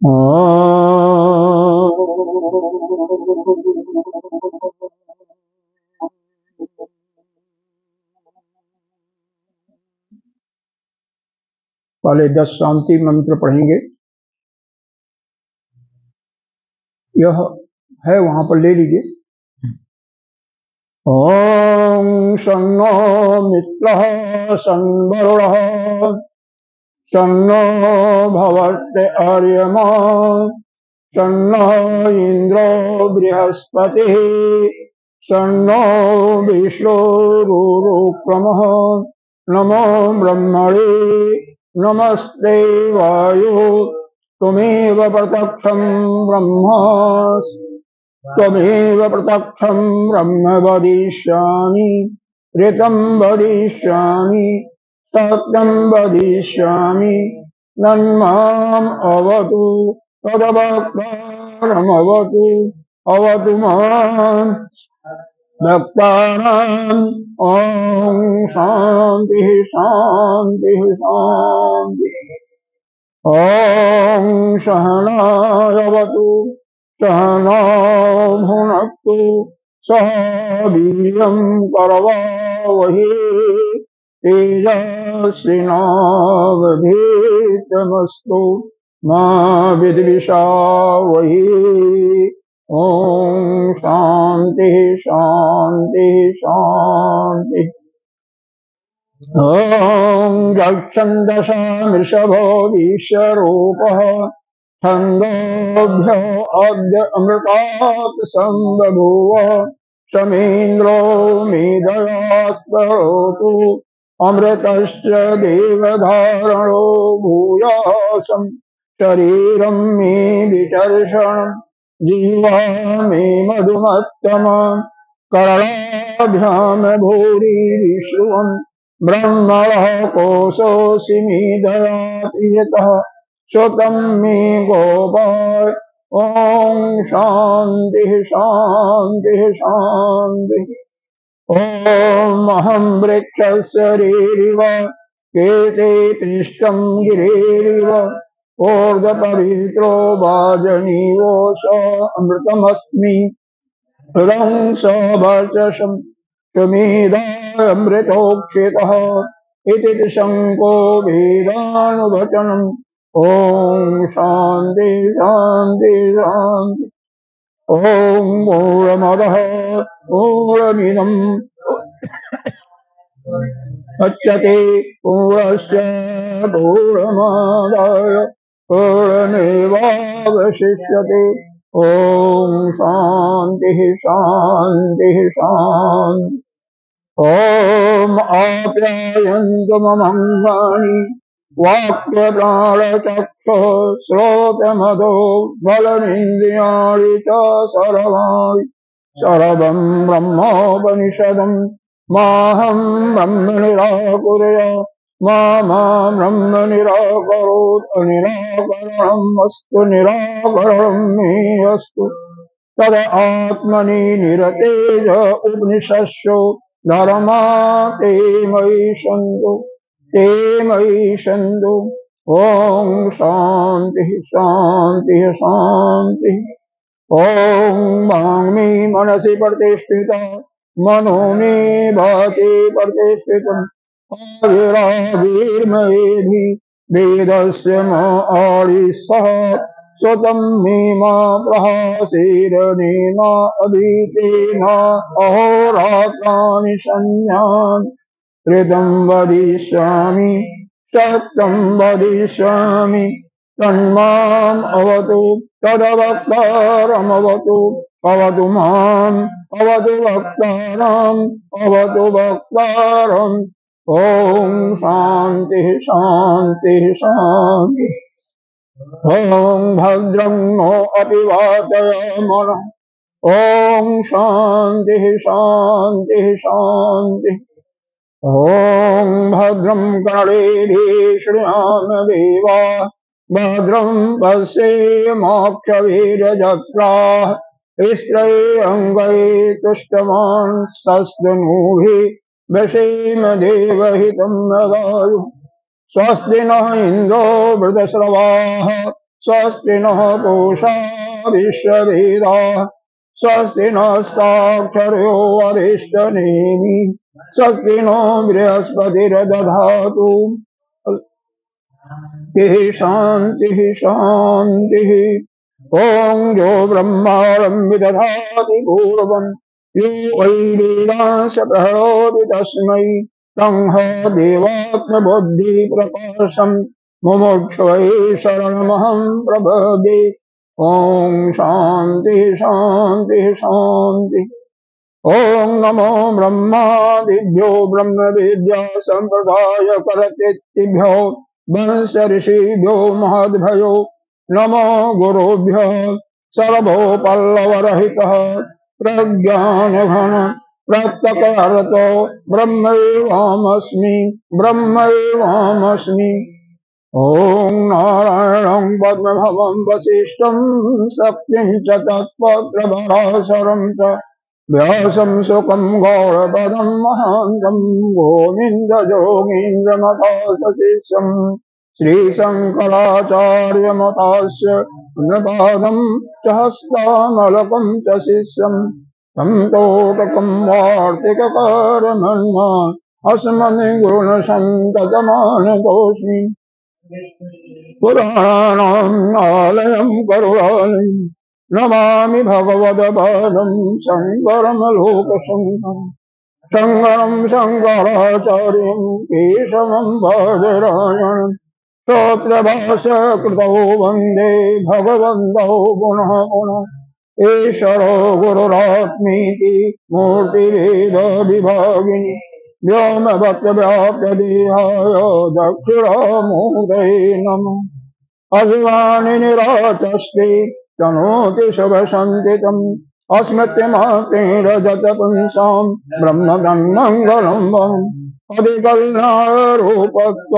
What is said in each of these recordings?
पहले 10 शांति मंत्र पढ़ेंगे। यह है, वहां पर ले लीजिए। ओम शन्नो मित्रः शन्वरुणः शन्नो भवते आर्यमा शन्नो इंद्रो बृहस्पतिः शन्नो विष्णुरुक्रमः नमो ब्रह्मणे नमस्ते वायु त्वमेव प्रत्यक्षं ब्रह्मास्मि त्वमेव प्रत्यक्षं ब्रह्म वदिष्यामि ऋतं वदिष्यामि सत्यं वदिष्यामि नन्माम् अवतु तदवक्तारमवतु अवतु माम् भक्तानाम्। ॐ शान्तिः शान्तिः शान्तिः। ॐ सहनावतु सहनौ भुनक्तु सह वीर्यं करवावहै तेजस्विनावधीतमस्तु मा विद्विषावहै। ॐ शान्तिः शान्तिः शान्तिः। ॐ यक्षन्दशामृषभो विश्वरूपः छन्दोभ्यो अद्य अमृतात् सम्बभूव शमेन्द्रो मेधयास्करोतु अमृतस्य देवधारणो भूयासं शरीरं मे विचर्षणं जीवा मे मधुमत्तमा करणाभ्यां भूरिश्रुवम् ब्रह्मणः कोशोऽसि मेधयाति यतः श्रुतं मे गोपाय। ॐ शान्तिः शान्तिः शान्तिः। ॐ अहं वृक्षस्य रीरिव केते पृष्ठं गिरेरिव ऊर्ध्वपवित्रो वाजनीवोष अमृतमस्मि हृदं सवर्चसं त्वमेधामृतोक्षितः इति शङ्को वेदानुवचनम्। ॐ शान्ति शान्ति शान्ति। ॐ पूर्णमदः पूर्णमिदम् मुच्यते पूर्णस्य पूर्णमादाय पूर्णमेवावशिष्यते। ॐ शान्तिः शान्तिः शान्तिः। ॐ आप्यायन्तु ममङ्गानि वाक्प्राणचक्षुः श्रोत्रमदो बलमिन्द्रियाणि च सर्वाणि सर्वं ब्रह्मोपनिषदं माहं ब्रह्म निराकुर्यात् मा ब्रह्म निराकरोत् अनिराकरणम् अस्तु निराकरणं मे अस्तु तद आत्मनि निरतेज उपनिषत्सु धर्मा ते मयि सन्तु। ॐ शान्तिः शान्तिः शान्तिः। ॐ वाङ्मे मनसि प्रतिष्ठिता मनो मे भाति प्रतिष्ठितम् आविराविर्मयेधि वेदस्य म आदिस्तः स्वतं मे मा प्रहासेरनेन अधीतेन अहोरात्राणि संज्ञान् ऋतं वदिष्यामि सत्यं वदिष्यामि तन्माम् अवतु तदवक्तारमवतु अवतु माम् अवतु वक्तारम् अवतु वक्तारम्। ॐ शान्तिः शान्तिः शान्तिः। ॐ भद्रं नो अपि वातयामः। ॐ शान्तिः शान्तिः शान्तिः। ॐ भद्रं कर्णेभिः शृणुयाम देवाः भद्रं पश्येमाक्षभिर्यजत्राः स्त्रैरङ्गैः तुष्टवांस्तनूभिः वशेम देवहितं ददायुः। स्वस्ति नः इन्द्रो वृद्धश्रवाः स्वस्ति नः पूषा विश्ववेदाः स्वस्ति नस्ताक्षर्यो वरिष्ठनेमि स्वस्ति नो बृहस्पतिर्दधातु शांति शांति। ओं यो ब्रह्माणं विदधाति पूर्वं यो वै वेदांश प्रहरोति तस्मै तं देवात्मबुद्धिप्रकाशं मुमुक्षुवै शरणमहं प्रपद्ये। ओं शांति शांति शांति। ओं नमो ब्रह्मादिभ्यो ब्रह्म विद्या संप्रदाय करतेभ्यो वंश ऋषिभ्यो महद्भयो नमो गुरुभ्यो सर्वो पल्लवरहितः प्रज्ञानघन प्रत्यक्षरतो ब्रह्मैवाहमस्मि। ओं नारायणं पद्मभवं वसिष्ठं शक्तिं च तत्पत्रपराशरं च व्यासं सुखं गौरपदं महान्तं गोविन्दयोगीन्द्रमथाशिष्यं श्रीशङ्कराचार्यमथास्य पादं च हस्तामलकं च शिष्यं तं तोटकं वार्तिककारमन्मा अस्मद्गुणसन्ततमानतोऽस्मि। पुराणानाम् आलयं करुणालयं नमामि भगवद्पादं शङ्करं लोकशङ्करं शङ्कराचार्यं केशवं बादरायणं स्तोत्रभाष्यकृतौ वन्दे भगवन्तौ पुनः पुनः। ईश्वरो गुरुरात्मेति मूर्तिभेदविभागिनि व्योमवक्त्रव्याप्तदेहाय दक्षिणामूर्तये नमः। अभिमानि निराचष्टे तनोति शुभसन्तितम् अस्मृत्यमात्रेण रजतपुंसां ब्रह्मदन्मङ्गलं वम्। अधिकल्याणरूपत्व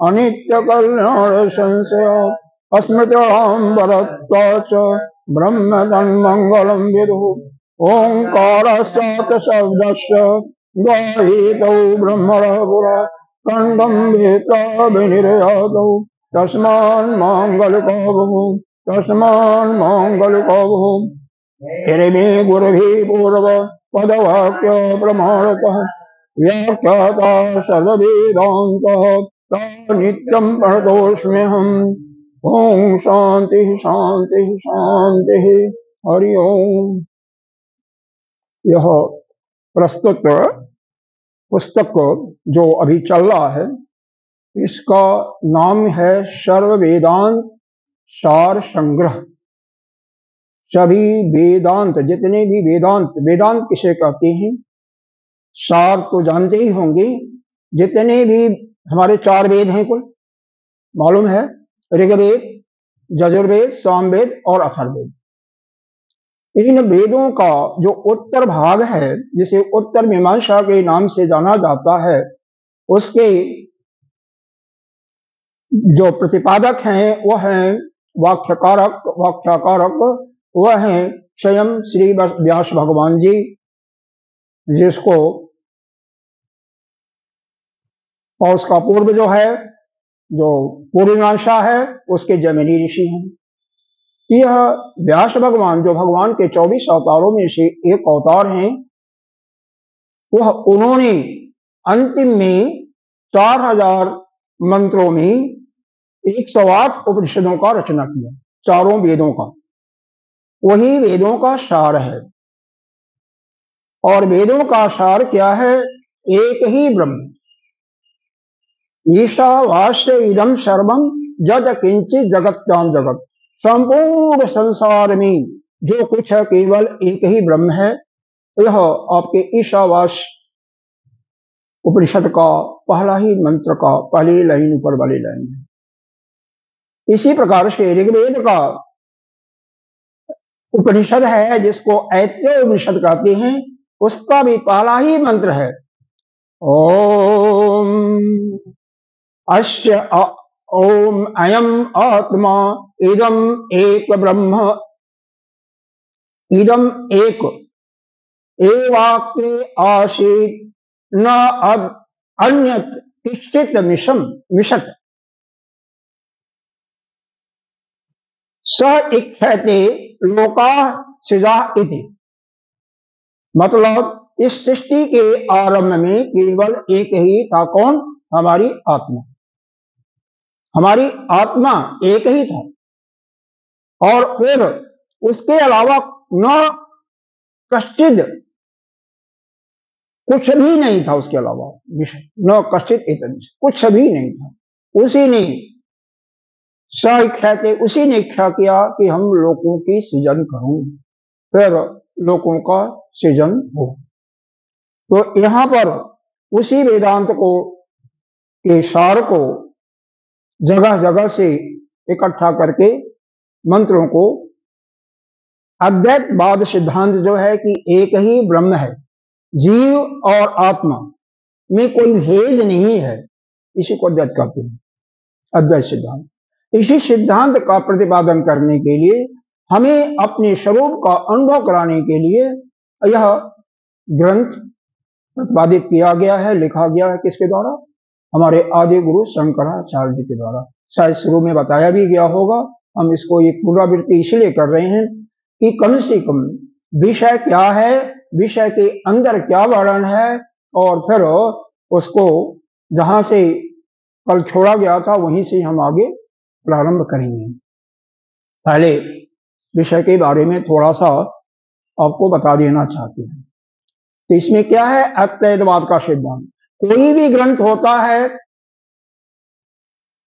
अनित्यकल्याणसंशय अस्मृत्याम्बरत्वाच्च ब्रह्मदन्मङ्गलं विदुः। ओङ्कारस्यात् शब्दस्य गायितौ ब्रह्मणः पुरा खण्डं वेत्ता विनिर्यातौ तस्मान्माङ्गलिको भूः। हिरणे गुरुभिः पूर्व पदवाक्य प्रमाणतः व्याख्याता सर्ववेदान्तः नित्यं प्रणतोऽस्म्यहम्। ओं शांति शांति शांति। हरि ओम। यह प्रस्तुत पुस्तक जो अभी चल रहा है इसका नाम है सर्व वेदांत सार संग्रह। सभी वेदांत, जितने भी वेदांत किसे कहते हैं, सार तो जानते ही होंगे। जितने भी हमारे 4 वेद हैं कुल, मालूम है, ऋग्वेद, यजुर्वेद, सामवेद और अथर्ववेद। इन वेदों का जो उत्तर भाग है, जिसे उत्तर मीमांसा के नाम से जाना जाता है, उसके जो प्रतिपादक हैं वह हैं व्याख्याकारक वह हैं स्वयं श्री व्यास भगवान जी, जिसको और उसका पूर्व जो है, जो पूर्वमीमांसा है, उसके जैमिनी ऋषि हैं। यह व्यास भगवान जो भगवान के 24 अवतारों में से एक अवतार हैं, वह उन्होंने अंतिम में 4000 मंत्रों में 108 उपनिषदों का रचना किया, चारों वेदों का। वही वेदों का सार है। और वेदों का सार क्या है? एक ही ब्रह्म। ईशावास्य इदं सर्वं यद किंचित जगत्यां जगत। संपूर्ण संसार में जो कुछ है केवल एक ही ब्रह्म है। यह आपके ईशावास्य उपनिषद का पहला ही मंत्र का पहली लाइन, ऊपर वाली लाइन है। इसी प्रकार से ऋग्वेद का उपनिषद है, जिसको ऐत्रेय उपनिषद कहते हैं, उसका भी पहला ही मंत्र है ओम अस्य ओम अयम आत्मा इदम एक ब्रह्म इदम एक एवाक्रे आसीत न अब अन्य किश्चित मिशत। स इच्छते लोका सृजा इति, मतलब इस सृष्टि के आरंभ में केवल एक ही था, कौन? हमारी आत्मा। हमारी आत्मा एक ही था, और फिर उसके अलावा न कश्चित, कुछ भी नहीं था उसके अलावा विषय, न कश्चित इतने, कुछ भी नहीं था। उसी ने इच्छा थे, उसी ने इच्छा किया कि हम लोगों की सृजन करूं, फिर लोगों का सृजन हो। तो यहां पर उसी वेदांत को के सार को जगह जगह से इकट्ठा करके मंत्रों को, अद्वैतवाद सिद्धांत जो है कि एक ही ब्रह्म है, जीव और आत्मा में कोई भेद नहीं है, इसी को अद्वैत कहते हैं, अद्वैत सिद्धांत। इसी सिद्धांत का प्रतिपादन करने के लिए, हमें अपने स्वरूप का अनुभव कराने के लिए यह ग्रंथ प्रतिपादित किया गया है, लिखा गया है। किसके द्वारा? हमारे आदि गुरु शंकराचार्य जी के द्वारा। शायद शुरू में बताया भी गया होगा, हम इसको एक पुनरावृत्ति इसलिए कर रहे हैं कि कम से कम विषय क्या है, विषय के अंदर क्या वर्णन है, और फिर उसको जहां से कल छोड़ा गया था वहीं से हम आगे प्रारंभ करेंगे। पहले विषय के बारे में थोड़ा सा आपको बता देना चाहते हैं। तो इसमें क्या है? अद्वैतवाद का सिद्धांत। कोई भी ग्रंथ होता है,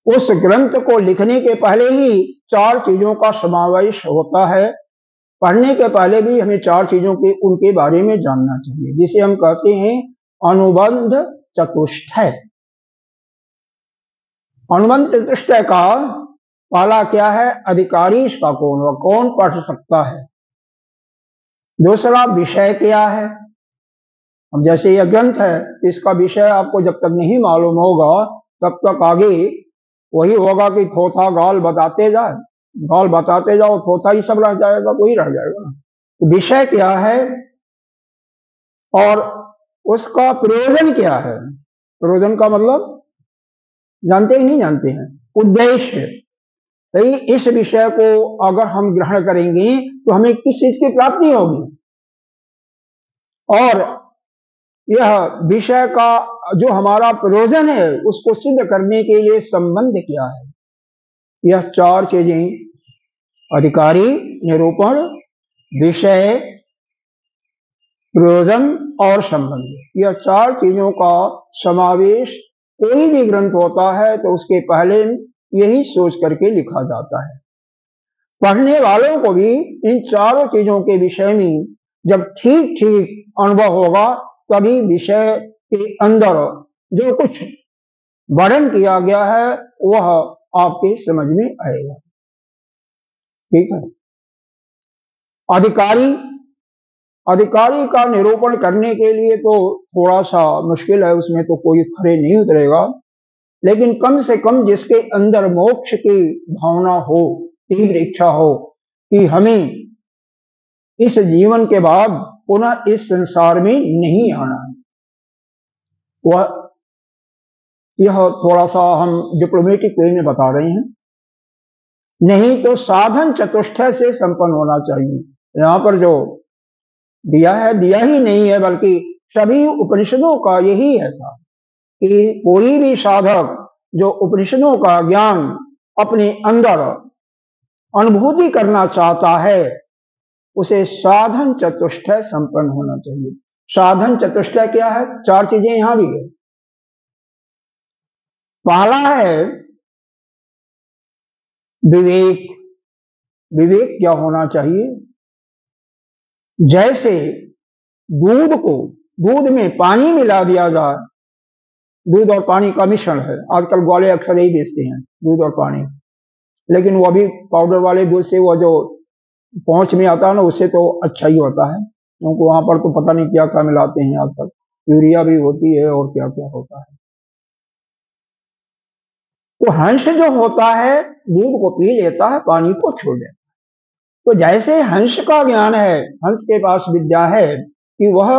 उस ग्रंथ को लिखने के पहले ही चार चीजों का समावेश होता है। पढ़ने के पहले भी हमें चार चीजों के उनके बारे में जानना चाहिए, जिसे हम कहते हैं अनुबंध चतुष्टय। अनुबंध चतुष्टय का पहला क्या है? अधिकारी इसका कौन हो, कौन पढ़ सकता है। दूसरा विषय क्या है। अब जैसे यह ग्रंथ है, इसका विषय आपको जब तक नहीं मालूम होगा तब तक आगे वही होगा कि थोथा गाल बताते जाए, गाल बताते जाओ, थोथा ही सब रह जाएगा, वही रह जाएगा ना। तो विषय क्या है और उसका प्रयोजन क्या है। प्रयोजन का मतलब जानते ही नहीं जानते हैं, उद्देश्य। भाई इस विषय को अगर हम ग्रहण करेंगे तो हमें किस चीज की प्राप्ति होगी, और यह विषय का जो हमारा प्रयोजन है उसको सिद्ध करने के लिए संबंध क्या है। यह चार चीजें, अधिकारी, निरूपण, विषय, प्रयोजन और संबंध, यह चार चीजों का समावेश कोई भी ग्रंथ होता है तो उसके पहले यही सोच करके लिखा जाता है। पढ़ने वालों को भी इन चारों चीजों के विषय में जब ठीक ठीक अनुभव होगा तभी विषय के अंदर जो कुछ वर्णन किया गया है वह आपके समझ में आएगा। ठीक है। अधिकारी का निरूपण करने के लिए तो थोड़ा सा मुश्किल है, उसमें तो कोई खरे नहीं उतरेगा, लेकिन कम से कम जिसके अंदर मोक्ष की भावना हो, तीव्र इच्छा हो कि हमें इस जीवन के बाद पुनः इस संसार में नहीं आना है, वह यह थोड़ा सा हम डिप्लोमेटिक वे में बता रहे हैं। नहीं तो साधन चतुष्टय से संपन्न होना चाहिए। यहां पर जो दिया है, दिया ही नहीं है बल्कि सभी उपनिषदों का यही है सार कि कोई भी साधक जो उपनिषदों का ज्ञान अपने अंदर अनुभूति करना चाहता है उसे साधन चतुष्टय संपन्न होना चाहिए। साधन चतुष्टय क्या है? चार चीजें यहां भी है। पहला है विवेक। विवेक क्या होना चाहिए? जैसे दूध में पानी मिला दिया जाए, दूध और पानी का मिश्रण है, आजकल ग्वाले अक्सर यही बेचते हैं, दूध और पानी, लेकिन वो भी पाउडर वाले दूध से, वो जो पहुंच में आता है ना, उससे तो अच्छा ही होता है, क्योंकि वहां पर तो पता नहीं क्या क्या मिलाते हैं आजकल, यूरिया भी होती है और क्या क्या होता है। तो हंस जो होता है दूध को पी लेता है, पानी को छोड़ देता है। तो जैसे हंस का ज्ञान है, हंस के पास विद्या है कि वह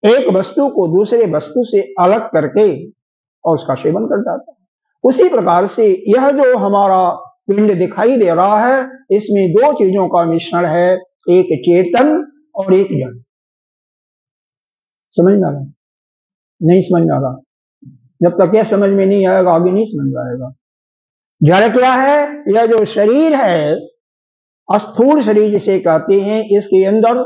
एक वस्तु को दूसरे वस्तु से अलग करके और उसका सेवन कर जाता है, उसी प्रकार से यह जो हमारा पिंड दिखाई दे रहा है, इसमें दो चीजों का मिश्रण है, एक चेतन और एक जड़। समझ में आ रहा? नहीं समझ में आ रहा? जब तक यह समझ में नहीं आएगा आगे नहीं समझ में आएगा। जड़ क्या है? यह जो शरीर है, स्थूल शरीर जिसे कहते हैं, इसके अंदर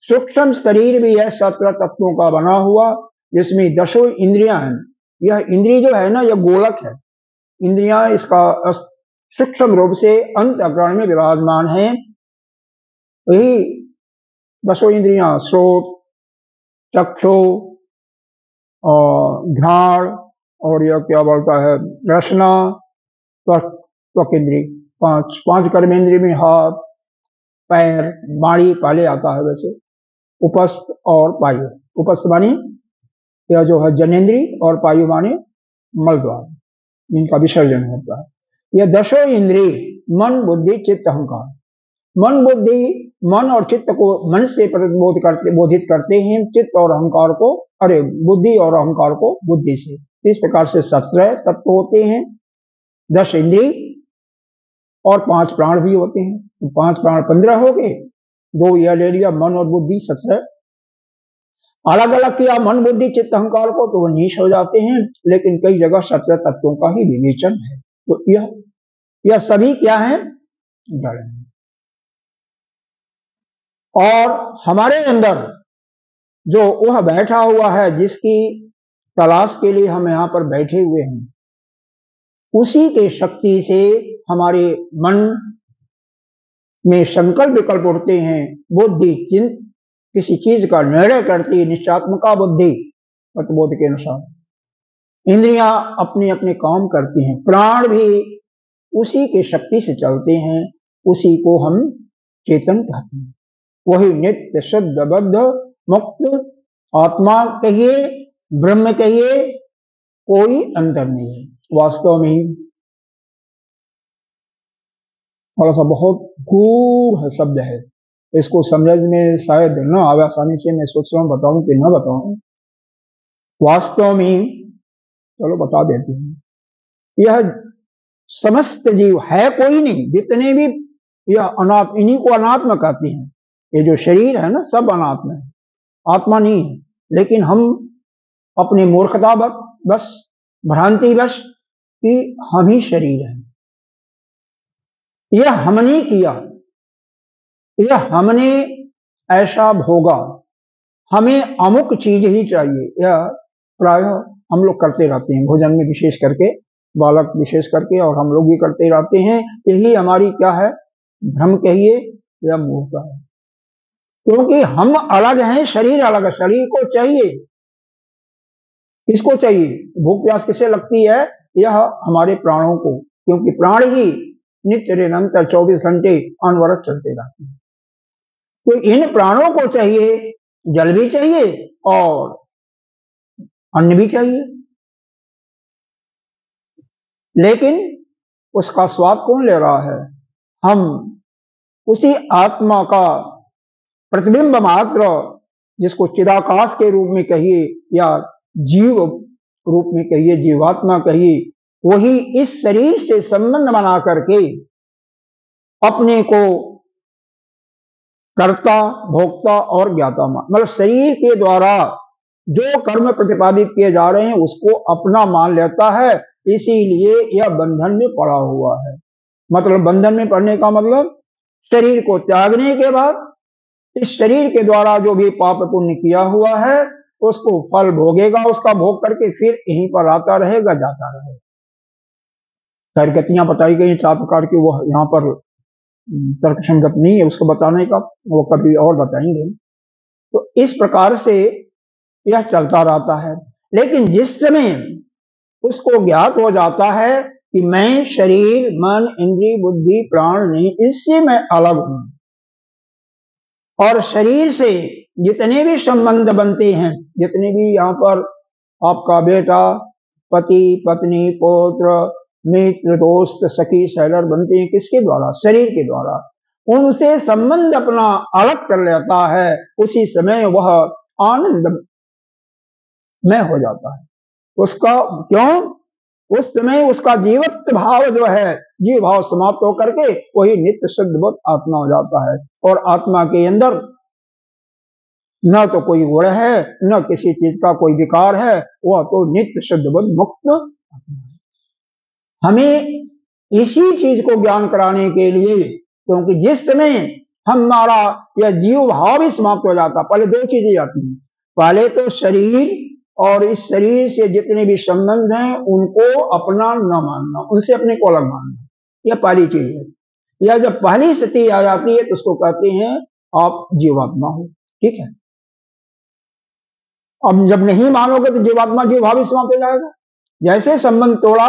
सूक्ष्म शरीर भी है 17 तत्वों का बना हुआ, जिसमें 10 इंद्रियां हैं। यह इंद्रिय जो है ना, यह गोलक है। इंद्रियां इसका सूक्ष्म रूप से अंतःकरण में विराजमान है। यही 10 इंद्रियां श्रोत, चक्षु और घ्राण और यह क्या बोलता है रसना, त्वक इंद्रिय, पांच कर्मेंद्रिय में हाथ, पैर, बाणी पहले आता है वैसे, उपस्थ और पायु। उपस्थ माने यह जो है जनेन्द्रिय और पायु माने मलद्वार, जिनका विसर्जन होता है। यह 10 इंद्रिय मन, बुद्धि, चित्त, अहंकार। मन और चित्त को मन से बोधित करते हैं, चित्त और अहंकार को, बुद्धि और अहंकार को बुद्धि से। इस प्रकार से 17 तत्व होते हैं, 10 इंद्रिय और 5 प्राण भी होते हैं। तो 5 प्राण 15 हो गए, 2 यह ले लिया मन और बुद्धि 17। अलग अलग किया मन, बुद्धि, चित्त, अहंकार को तो वो नीच हो जाते हैं, लेकिन कई जगह 17 तत्वों का ही विवेचन है। तो यह सभी क्या है? जड़ है। और हमारे अंदर जो वह बैठा हुआ है, जिसकी तलाश के लिए हम यहाँ पर बैठे हुए हैं, उसी के शक्ति से हमारे मन में संकल्प विकल्प उठते हैं। बुद्धि किसी चीज का निर्णय करती है, निश्चयात्मका बुद्धि तत्वबोध के अनुसार। इंद्रियां अपने अपने काम करती हैं, प्राण भी उसी के शक्ति से चलते हैं, उसी को हम चेतन कहते हैं। वही नित्य शुद्ध बद्ध मुक्त आत्मा कहिए, ब्रह्म कहिए, कोई अंतर नहीं है। वास्तव में थोड़ा सा बहुत गूढ़ शब्द है, इसको समझ में शायद न आवे आसानी से। मैं सोच रहा हूं बताऊं कि न बताऊं। वास्तव में चलो बता देते हैं, यह समस्त जीव है कोई नहीं, जितने भी यह अनात्म, इन्हीं को अनात्मा कहते हैं। ये जो शरीर है ना, सब अनात्मा है, आत्मा नहीं है। लेकिन हम अपने मूर्खता बस, भ्रांति बस कि हम ही शरीर हैं, यह हमने किया, यह हमने ऐसा भोगा, हमें अमुक चीज ही चाहिए। यह प्रायः हम लोग करते रहते हैं, भोजन में विशेष करके, बालक विशेष करके, और हम लोग भी करते रहते हैं। यही हमारी क्या है? भ्रम कहिए या मूर्खता है, क्योंकि हम अलग हैं, शरीर अलग है। शरीर को चाहिए, किसको चाहिए? भूख प्यास किसे लगती है? यह हमारे प्राणों को, क्योंकि प्राण ही नित्य निरंतर 24 घंटे अनवरत चलते रहते हैं। तो इन प्राणों को चाहिए, जल भी चाहिए और अन्न भी चाहिए। लेकिन उसका स्वाद कौन ले रहा है? हम उसी आत्मा का प्रतिबिंब मात्र, जिसको चिदाकाश के रूप में कहिए या जीव रूप में कहिए, जीवात्मा कहिए, वही इस शरीर से संबंध बना करके अपने को कर्ता, भोक्ता और ज्ञाता मान, मतलब शरीर के द्वारा जो कर्म प्रतिपादित किए जा रहे हैं उसको अपना मान लेता है। इसीलिए यह बंधन में पड़ा हुआ है। मतलब बंधन में पड़ने का मतलब, शरीर को त्यागने के बाद इस शरीर के द्वारा जो भी पाप पुण्य किया हुआ है उसको फल भोगेगा, उसका भोग करके फिर यहीं पर आता रहेगा, जाता रहेगा। गतियां बताई गई 4 प्रकार की, वो यहाँ पर तर्क संगत नहीं है उसको बताने का, वो कभी और बताएंगे। तो इस प्रकार से यह चलता रहता है। लेकिन जिस समय उसको ज्ञात हो जाता है कि मैं शरीर, मन, इंद्रिय, बुद्धि, प्राण नहीं, इससे मैं अलग हूं, और शरीर से जितने भी संबंध बनते हैं, जितने भी यहाँ पर आपका बेटा, पति, पत्नी, पुत्र, मित्र, दोस्त, सखी, सहलर बनते हैं, किसके द्वारा? शरीर के द्वारा। उनसे संबंध अपना अलग कर लेता है, उसी समय वह आनंद में हो जाता है। उसका क्यों? उस समय उसका जीवत्व भाव जो है जीव भाव समाप्त होकर के वही नित्य शुद्ध बुद्ध आत्मा हो जाता है। और आत्मा के अंदर न तो कोई गुण है, न किसी चीज का कोई विकार है, वह तो नित्य शुद्ध बुद्ध मुक्त आत्मा है। हमें इसी चीज को ज्ञान कराने के लिए, क्योंकि जिस समय हमारा यह जीव भाव ही समाप्त हो जाता, पहले दो चीजें आती हैं। पहले तो शरीर, और इस शरीर से जितने भी संबंध हैं उनको अपना न मानना, उनसे अपने को अलग मानना, यह पहली चीज है। यह जब पहली स्थिति आ जाती है तो उसको कहते हैं आप जीवात्मा हो। ठीक है, अब जब नहीं मानोगे तो जीवात्मा जीव भाव ही समाप्त हो जाएगा। जैसे संबंध तोड़ा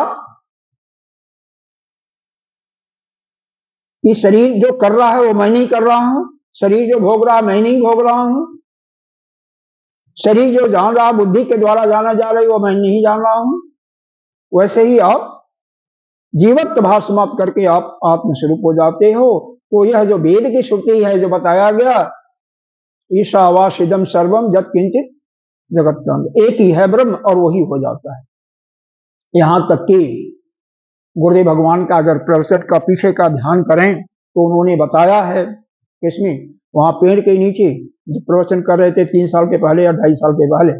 कि शरीर जो कर रहा है वो मैं नहीं कर रहा हूं, शरीर जो भोग रहा है मैं नहीं भोग रहा हूं, शरीर जो जान रहा बुद्धि के द्वारा जाना जा रही वो मैं नहीं जान रहा हूं, वैसे ही आप जीवत्व भाव समाप्त करके आप आत्मस्वरूप हो जाते हो। तो यह जो वेद की श्रुति है, जो बताया गया, ईशावासिदम सर्वम जत किंचित जगत, एक ही है ब्रह्म और वही हो जाता है। यहां तक कि गुरुदेव भगवान का अगर प्रवचन का पीछे का ध्यान करें तो उन्होंने बताया है इसमें, वहां पेड़ के नीचे जो प्रवचन कर रहे थे 3 साल के पहले या 2.5 साल के पहले,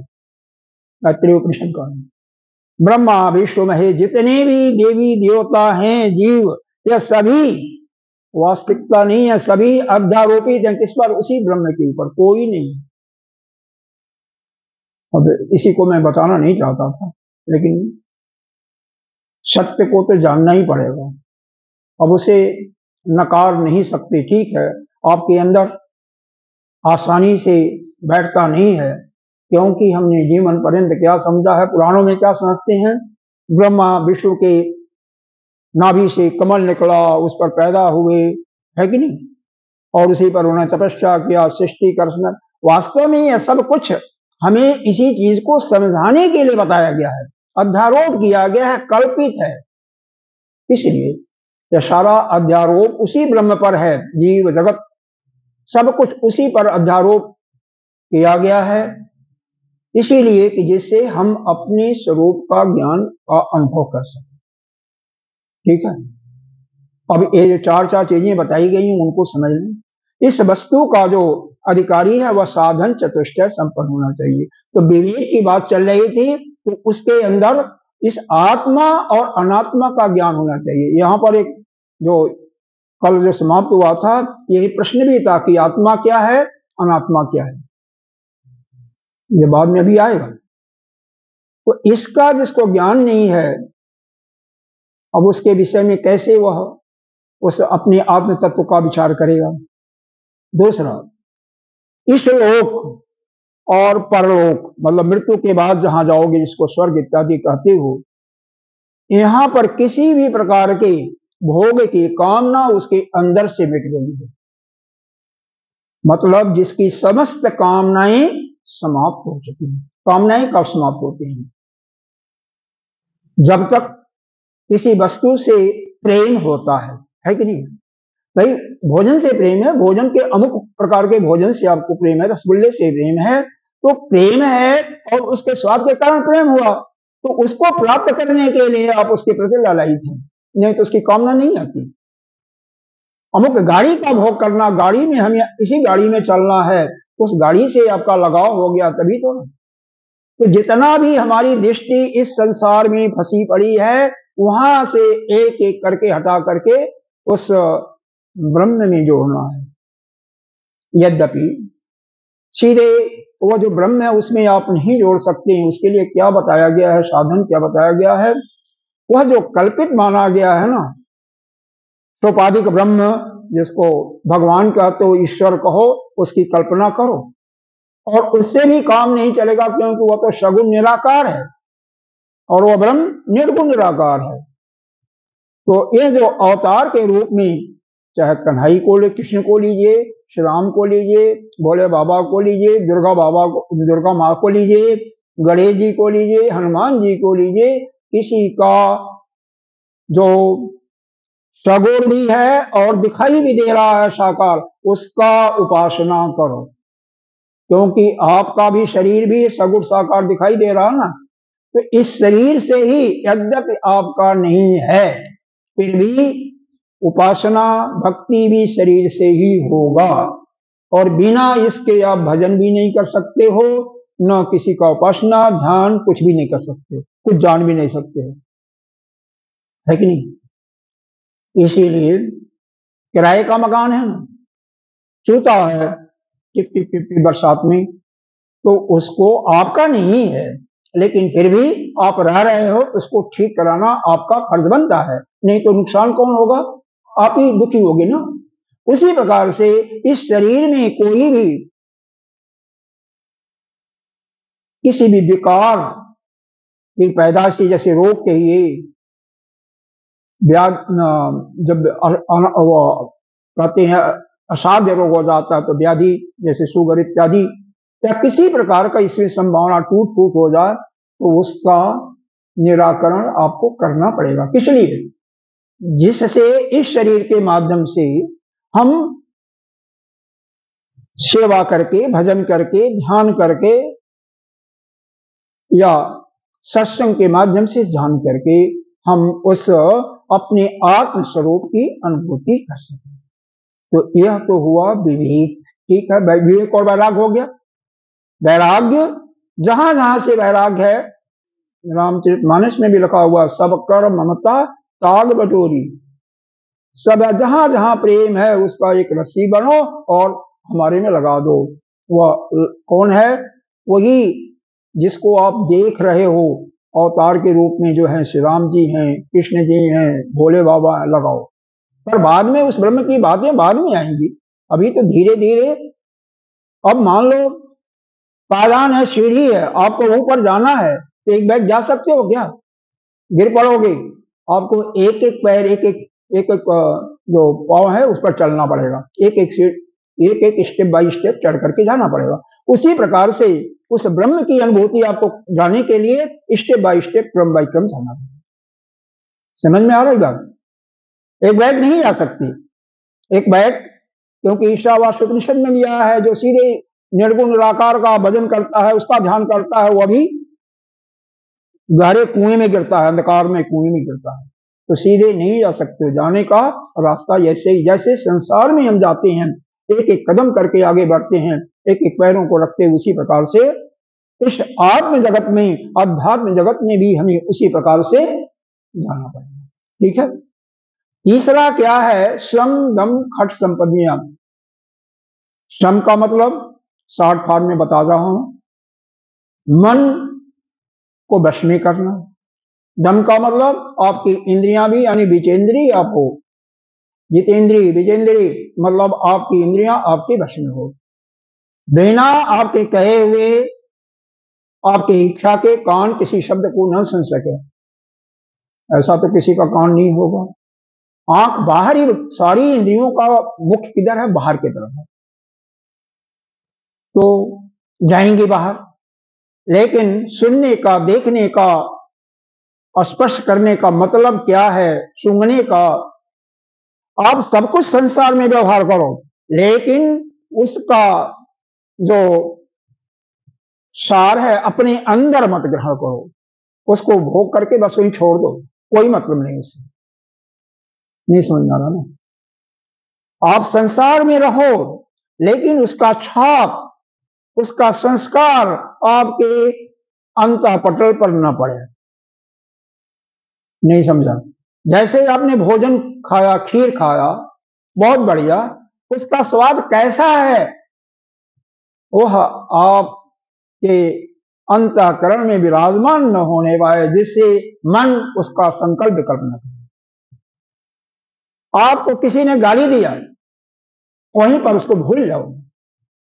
गायत्री उपनिषद का, ब्रह्मा विश्व में जितने भी देवी देवता हैं, जीव, यह सभी वास्तविकता नहीं है, सभी अध्यारोपित हैं। किस पर? उसी ब्रह्म के ऊपर, कोई नहीं। अब इसी को मैं बताना नहीं चाहता था, लेकिन सत्य को तो जानना ही पड़ेगा, अब उसे नकार नहीं सकते। ठीक है, आपके अंदर आसानी से बैठता नहीं है, क्योंकि हमने जीवन पर्यंत क्या समझा है, पुराणों में क्या समझते हैं, ब्रह्मा विष्णु के नाभि से कमल निकला, उस पर पैदा हुए, है कि नहीं, और उसी पर उन्होंने तपस्या किया, सृष्टि कर। वास्तव में यह सब कुछ हमें इसी चीज को समझाने के लिए बताया गया है, अध्यारोप किया गया है, कल्पित है। इसलिए यह सारा अध्यारोप उसी ब्रह्म पर है, जीव जगत सब कुछ उसी पर अध्यारोप किया गया है, इसीलिए कि जिससे हम अपने स्वरूप का ज्ञान का अनुभव कर सकें। ठीक है, अब ये जो चार चीजें बताई गई हैं उनको समझ लें। इस वस्तु का जो अधिकारी है वह साधन चतुष्टय संपन्न होना चाहिए। तो विवेक की बात चल रही थी, तो उसके अंदर इस आत्मा और अनात्मा का ज्ञान होना चाहिए। यहां पर एक जो कल जो समाप्त हुआ था, यही प्रश्न भी था कि आत्मा क्या है, अनात्मा क्या है, ये बाद में भी आएगा। तो इसका जिसको ज्ञान नहीं है, अब उसके विषय में कैसे वह उस अपने आत्म तत्व का विचार करेगा। दूसरा, इस लोक और परलोक, मतलब मृत्यु के बाद जहां जाओगे, जिसको स्वर्ग इत्यादि कहते हो, यहां पर किसी भी प्रकार के भोग की कामना उसके अंदर से मिट गई है। मतलब जिसकी समस्त कामनाएं समाप्त हो चुकी हैं। कामनाएं कब समाप्त होती हैं? जब तक किसी वस्तु से प्रेम होता है कि नहीं? भाई भोजन से प्रेम है, भोजन के अमुक प्रकार के भोजन से आपको प्रेम है, रसगुल्ले से प्रेम है, तो प्रेम है और उसके स्वाद के कारण प्रेम हुआ, तो उसको प्राप्त करने के लिए आप उसके प्रति लालायित हैं, नहीं तो उसकी कामना नहीं आती। अमुक गाड़ी का भोग करना, गाड़ी में हमें इसी गाड़ी में चलना है, उस गाड़ी से आपका लगाव हो गया तभी तो। तो जितना भी हमारी दृष्टि इस संसार में फंसी पड़ी है, वहां से एक एक करके हटा करके उस ब्रह्म में जोड़ना है। यद्यपि सीधे वो जो ब्रह्म है उसमें आप नहीं जोड़ सकते हैं, उसके लिए क्या बताया गया है, साधन क्या बताया गया है, वह जो कल्पित माना गया है ना, सोपाधिक ब्रह्म, जिसको भगवान का तो ईश्वर कहो, उसकी कल्पना करो, और उससे भी काम नहीं चलेगा, क्योंकि वह तो सगुण निराकार है और वह ब्रह्म निर्गुण निराकार है। तो ये जो अवतार के रूप में, चाहे कन्हई को ले, कृष्ण को लीजिए, श्री राम को लीजिए, भोले बाबा को लीजिए, दुर्गा माँ को लीजिए, गणेश जी को लीजिए, हनुमान जी को लीजिए, किसी का जो सगुण भी है और दिखाई भी दे रहा है साकार, उसका उपासना करो, क्योंकि आपका भी शरीर भी सगुण साकार दिखाई दे रहा ना। तो इस शरीर से ही यद्यपि आपका नहीं है, फिर भी उपासना भक्ति भी शरीर से ही होगा, और बिना इसके आप भजन भी नहीं कर सकते हो, न किसी का उपासना ध्यान कुछ भी नहीं कर सकते हो, कुछ जान भी नहीं सकते हो, है कि नहीं। इसीलिए किराए का मकान है ना, चूता है टिप टिप टिप टिप बरसात में, तो उसको आपका नहीं है, लेकिन फिर भी आप रह रहे हो, उसको ठीक कराना आपका फर्ज बनता है, नहीं तो नुकसान कौन होगा, आप ही दुखी होगे ना। उसी प्रकार से इस शरीर में कोई भी किसी भी विकार की पैदाशी, जैसे रोग के लिए जब कहते हैं असाध्य रोग हो जाता है, तो व्याधि जैसे शुगर इत्यादि, या किसी प्रकार का इसमें संभावना टूट फूट हो जाए, तो उसका निराकरण आपको करना पड़ेगा। किस लिए? जिससे इस शरीर के माध्यम से हम सेवा करके, भजन करके, ध्यान करके या सत्संग के माध्यम से जान करके हम उस अपने आत्म स्वरूप की अनुभूति कर सकें। तो यह तो हुआ विवेक, ठीक है, विवेक और वैराग्य हो गया। वैराग्य, जहां जहां से वैराग्य है, रामचरितमानस में भी लिखा हुआ, सब कर ममता ताग बटोरी, सब जहां जहां प्रेम है उसका एक रस्सी बनो और हमारे में लगा दो। वह कौन है? वही जिसको आप देख रहे हो अवतार के रूप में, जो है श्री राम जी हैं, कृष्ण जी हैं, भोले बाबा हैं, लगाओ। पर बाद में उस ब्रह्म की बातें बाद में आएंगी, अभी तो धीरे धीरे। अब मान लो पायदान है, सीढ़ी है, आपको ऊपर जाना है, तो एक बैग जा सकते हो क्या? गिर पड़ोगे। आपको एक एक पैर, एक एक जो पाँव है उस पर चलना पड़ेगा, एक एक स्टेप बाय स्टेप चढ़ करके जाना पड़ेगा। उसी प्रकार से उस ब्रह्म की अनुभूति आपको जाने के लिए स्टेप बाय स्टेप, क्रम बाय क्रम जाना पड़ेगा। समझ में आ रही बात? एक बैग नहीं आ सकती, एक बैग, क्योंकि ईशावास्य उपनिषद में भी आया है, जो सीधे निर्गुण निराकार का भजन करता है, उसका ध्यान करता है, वो अभी गहरे कुएं में गिरता है, अंधकार में कुएं में गिरता है, तो सीधे नहीं जा सकते। जाने का रास्ता जैसे संसार में हम जाते हैं, एक एक कदम करके आगे बढ़ते हैं, एक एक पैरों को रखते, उसी प्रकार से इस आत्म जगत में, अध्यात्म जगत में भी हमें उसी प्रकार से जाना पड़ेगा। ठीक है। तीसरा क्या है? श्रम दम खट संपत्तियां। श्रम का मतलब शॉर्ट फॉर्म में बता रहा हूं, मन को वश में करना। दम का मतलब आपकी इंद्रियां भी, यानी विचेंद्रीय आप हो, जितेंद्रीय विजेंद्रीय, मतलब आपकी इंद्रियां आपके वश में हो, बिना आपके कहे हुए, आपकी इच्छा के कान किसी शब्द को न सुन सके, ऐसा तो किसी का कान नहीं होगा। आंख बाहर ही, सारी इंद्रियों का मुख किधर है? बाहर की तरफ है, तो जाएंगे बाहर। लेकिन सुनने का, देखने का, स्पर्श करने का मतलब क्या है? सूंघने का। आप सब कुछ संसार में व्यवहार करो, लेकिन उसका जो सार है अपने अंदर मत ग्रहण करो, उसको भोग करके बस वहीं छोड़ दो, कोई मतलब नहीं उससे। नहीं समझ में आ रहा ना? आप संसार में रहो, लेकिन उसका छाप, उसका संस्कार आपके अंतःपटल पर न पड़े। नहीं समझा? जैसे आपने भोजन खाया, खीर खाया, बहुत बढ़िया, उसका स्वाद कैसा है? वह आपके अंतःकरण में विराजमान न होने पाए, जिससे मन उसका संकल्प विकल्प न करे। आपको किसी ने गाली दिया, वहीं पर उसको भूल जाओ।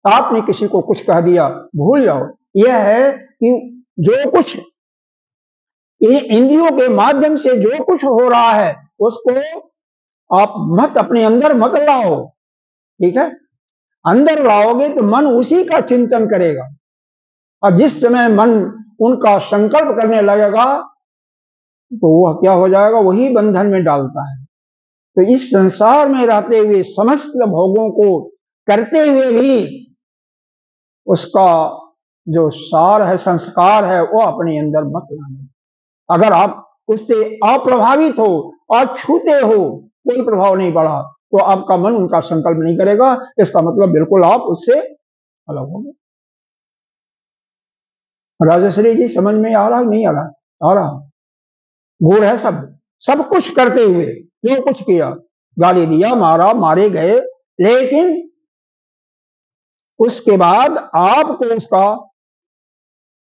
आपने किसी को कुछ कह दिया, भूल जाओ। यह है कि जो कुछ इन इंद्रियों के माध्यम से जो कुछ हो रहा है, उसको आप मत अपने अंदर मत लाओ। ठीक है? अंदर लाओगे तो मन उसी का चिंतन करेगा, और जिस समय मन उनका संकल्प करने लगेगा, तो वह क्या हो जाएगा? वही बंधन में डालता है। तो इस संसार में रहते हुए, समस्त भोगों को करते हुए भी, उसका जो सार है, संस्कार है, वो अपने अंदर मत लाना। अगर आप उससे अप्रभावित हो और छूते हो, कोई प्रभाव नहीं पड़ा, तो आपका मन उनका संकल्प नहीं करेगा। इसका मतलब बिल्कुल आप उससे अलग होंगे। राजश्री जी समझ में आ रहा नहीं आ रहा? आ रहा। गुण है सब कुछ करते हुए, जो कुछ किया, गाली दिया, मारा, मारे गए, लेकिन उसके बाद आपको उसका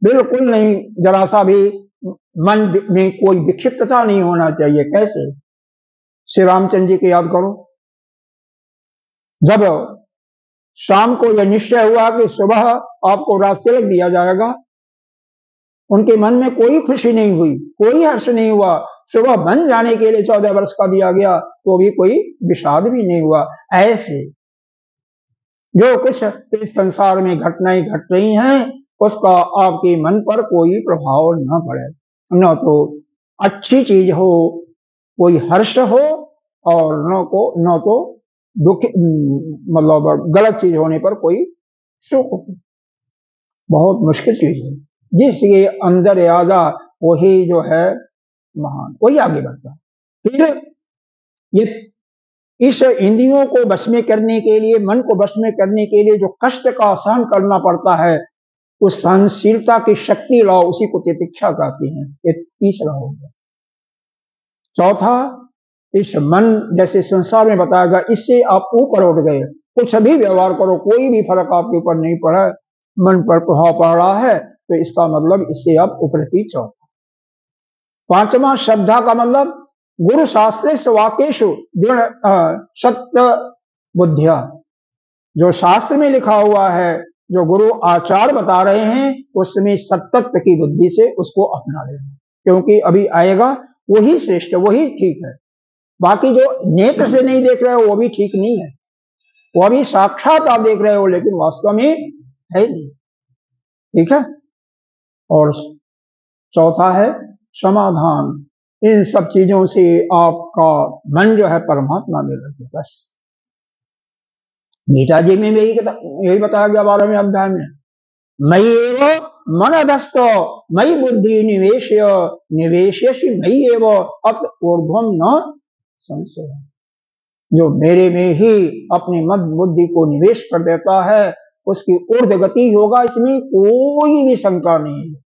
बिल्कुल नहीं, जरा सा भी मन में कोई विक्षिप्तता नहीं होना चाहिए। कैसे? श्री रामचंद्र जी की याद करो। जब शाम को यह निश्चय हुआ कि सुबह आपको राजतिलक दिया जाएगा, उनके मन में कोई खुशी नहीं हुई, कोई हर्ष नहीं हुआ। सुबह बन जाने के लिए 14 वर्ष का दिया गया, तो भी कोई विषाद भी नहीं हुआ। ऐसे जो कुछ इस संसार में घटनाएं घट रही हैं, उसका आपके मन पर कोई प्रभाव न पड़े। न तो अच्छी चीज हो कोई हर्ष हो, और न तो दुख, मतलब गलत चीज होने पर कोई सुख हो। बहुत मुश्किल चीज है। जिसके अंदर आजा वही जो है महान, वही आगे बढ़ता। फिर ये इस इंद्रियों को वश में करने के लिए, मन को वश में करने के लिए जो कष्ट का सहन करना पड़ता है, उस सहनशीलता की शक्ति लाओ, उसी को तितिक्षा कहते हैं। ये तीसरा हो गया। चौथा, इस मन जैसे संसार में बताया गया, इससे आप ऊपर उठ गए। कुछ भी व्यवहार करो, कोई भी फर्क आपके ऊपर नहीं पड़ा, मन पर प्रभाव पड़ रहा है, तो इसका मतलब इससे आप उपरति। चौथा। पांचवा, श्रद्धा का मतलब गुरु शास्त्र वाक्येषु दृढ़ सत्य बुद्धिया। जो शास्त्र में लिखा हुआ है, जो गुरु आचार्य बता रहे हैं, उसमें सत्तत्व की बुद्धि से उसको अपना लेना, क्योंकि अभी आएगा वही श्रेष्ठ, वही ठीक है। बाकी जो नेत्र से नहीं देख रहे हो वो भी ठीक नहीं है, वो अभी साक्षात आप देख रहे हो, लेकिन वास्तव में है नहीं। ठीक है। और चौथा है समाधान। इन सब चीजों से आपका मन जो है परमात्मा में लगे। बस गीता जी में यही बताया गया 12वें अध्याय में, मयि एव मनदस्तो मयि बुद्धि निवेश्य मयि एव अत ऊर्ध्वं न संशय। जो मेरे में ही अपनी मद बुद्धि को निवेश कर देता है, उसकी ऊर्ध्व गति होगा, इसमें कोई भी शंका नहीं है।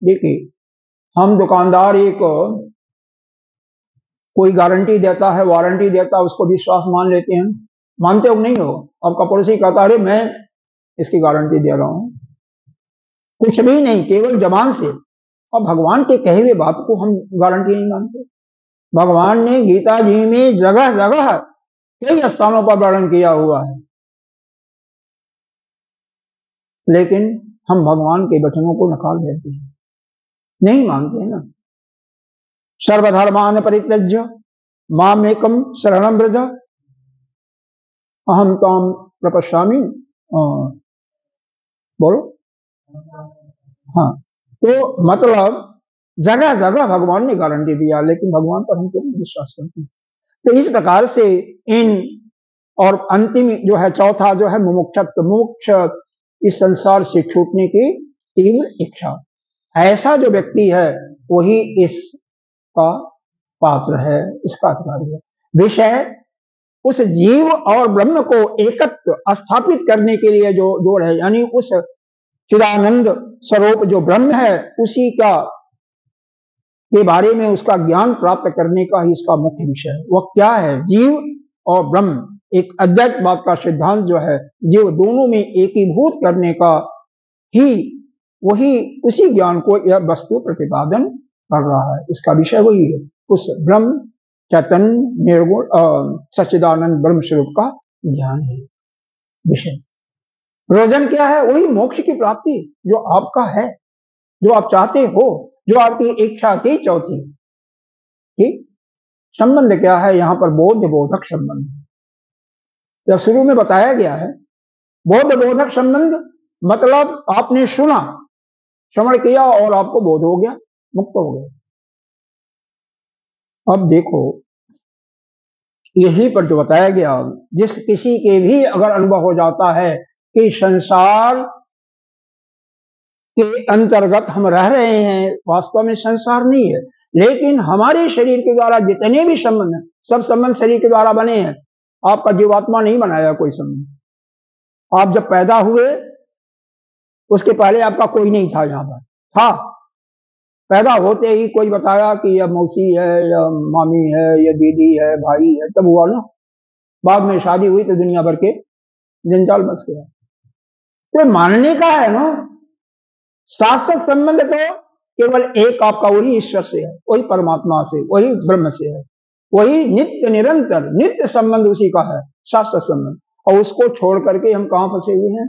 देखिए, हम दुकानदार एक कोई गारंटी देता है, वारंटी देता है, उसको विश्वास मान लेते हैं। मानते हो नहीं हो? आपका पड़ोसी कहता है मैं इसकी गारंटी दे रहा हूं, कुछ भी नहीं, केवल जबान से। और भगवान के कहे हुए बात को हम गारंटी नहीं मानते। भगवान ने गीता जी में जगह जगह कई स्थानों पर वर्णन किया हुआ है, लेकिन हम भगवान के वचनों को नकार देते हैं, नहीं मानते हैं ना। सर्वधर्मान परित्यज्य मामेकं शरणं व्रज अहम त्वां प्रपश्यामि। बोलो। हाँ, तो मतलब जगह जगह भगवान ने गारंटी दिया, लेकिन भगवान पर हम क्यों नहीं विश्वास करते। तो इस प्रकार से इन, और अंतिम जो है चौथा जो है मुमुक्षत्व, मोक्ष, इस संसार से छूटने की तीव्र इच्छा। ऐसा जो व्यक्ति है वही इसका पात्र है, इसका अधिकारी है। विषय उस जीव और ब्रह्म को एकत्व स्थापित करने के लिए जो जोड़ है, यानी उस चिदानंद स्वरूप जो ब्रह्म है, उसी का के बारे में उसका ज्ञान प्राप्त करने का ही इसका मुख्य विषय है। वह क्या है? जीव और ब्रह्म, एक अद्वैतवाद का सिद्धांत जो है, जीव दोनों में एकीभूत करने का ही, वही उसी ज्ञान को यह वस्तु प्रतिपादन कर रहा है। इसका विषय वही है, उस ब्रह्म चैतन्य निर्गुण सच्चिदानंद ब्रह्म स्वरूप का ज्ञान है विषय। प्रयोजन क्या है? वही मोक्ष की प्राप्ति जो आपका है, जो आप चाहते हो, जो आपकी इच्छा थी चौथी। ठीक। संबंध क्या है यहां पर? बोध बोधक संबंध। जब शुरू में बताया गया है बोध बोधक संबंध, मतलब आपने सुना, श्रवण किया और आपको बोध हो गया, मुक्त हो गया। अब देखो, यहीं पर जो बताया गया, जिस किसी के भी अगर अनुभव हो जाता है कि संसार के अंतर्गत हम रह रहे हैं, वास्तव में संसार नहीं है, लेकिन हमारे शरीर के द्वारा जितने भी संबंध हैं, सब संबंध शरीर के द्वारा बने हैं। आपका जीवात्मा नहीं बनाया कोई संबंध। आप जब पैदा हुए उसके पहले आपका कोई नहीं था, यहाँ पर था। पैदा होते ही कोई बताया कि यह मौसी है या मामी है या दीदी है भाई है, तब हुआ ना। बाद में शादी हुई तो दुनिया भर के जंजाल बस गया। तो मानने का है ना, शाश्वत संबंध तो केवल एक आपका वही ईश्वर से है, वही परमात्मा से, वही ब्रह्म से है, वही नित्य निरंतर नित्य संबंध उसी का है, शाश्वत संबंध। और उसको छोड़ करके हम कहां फंसे हुए हैं?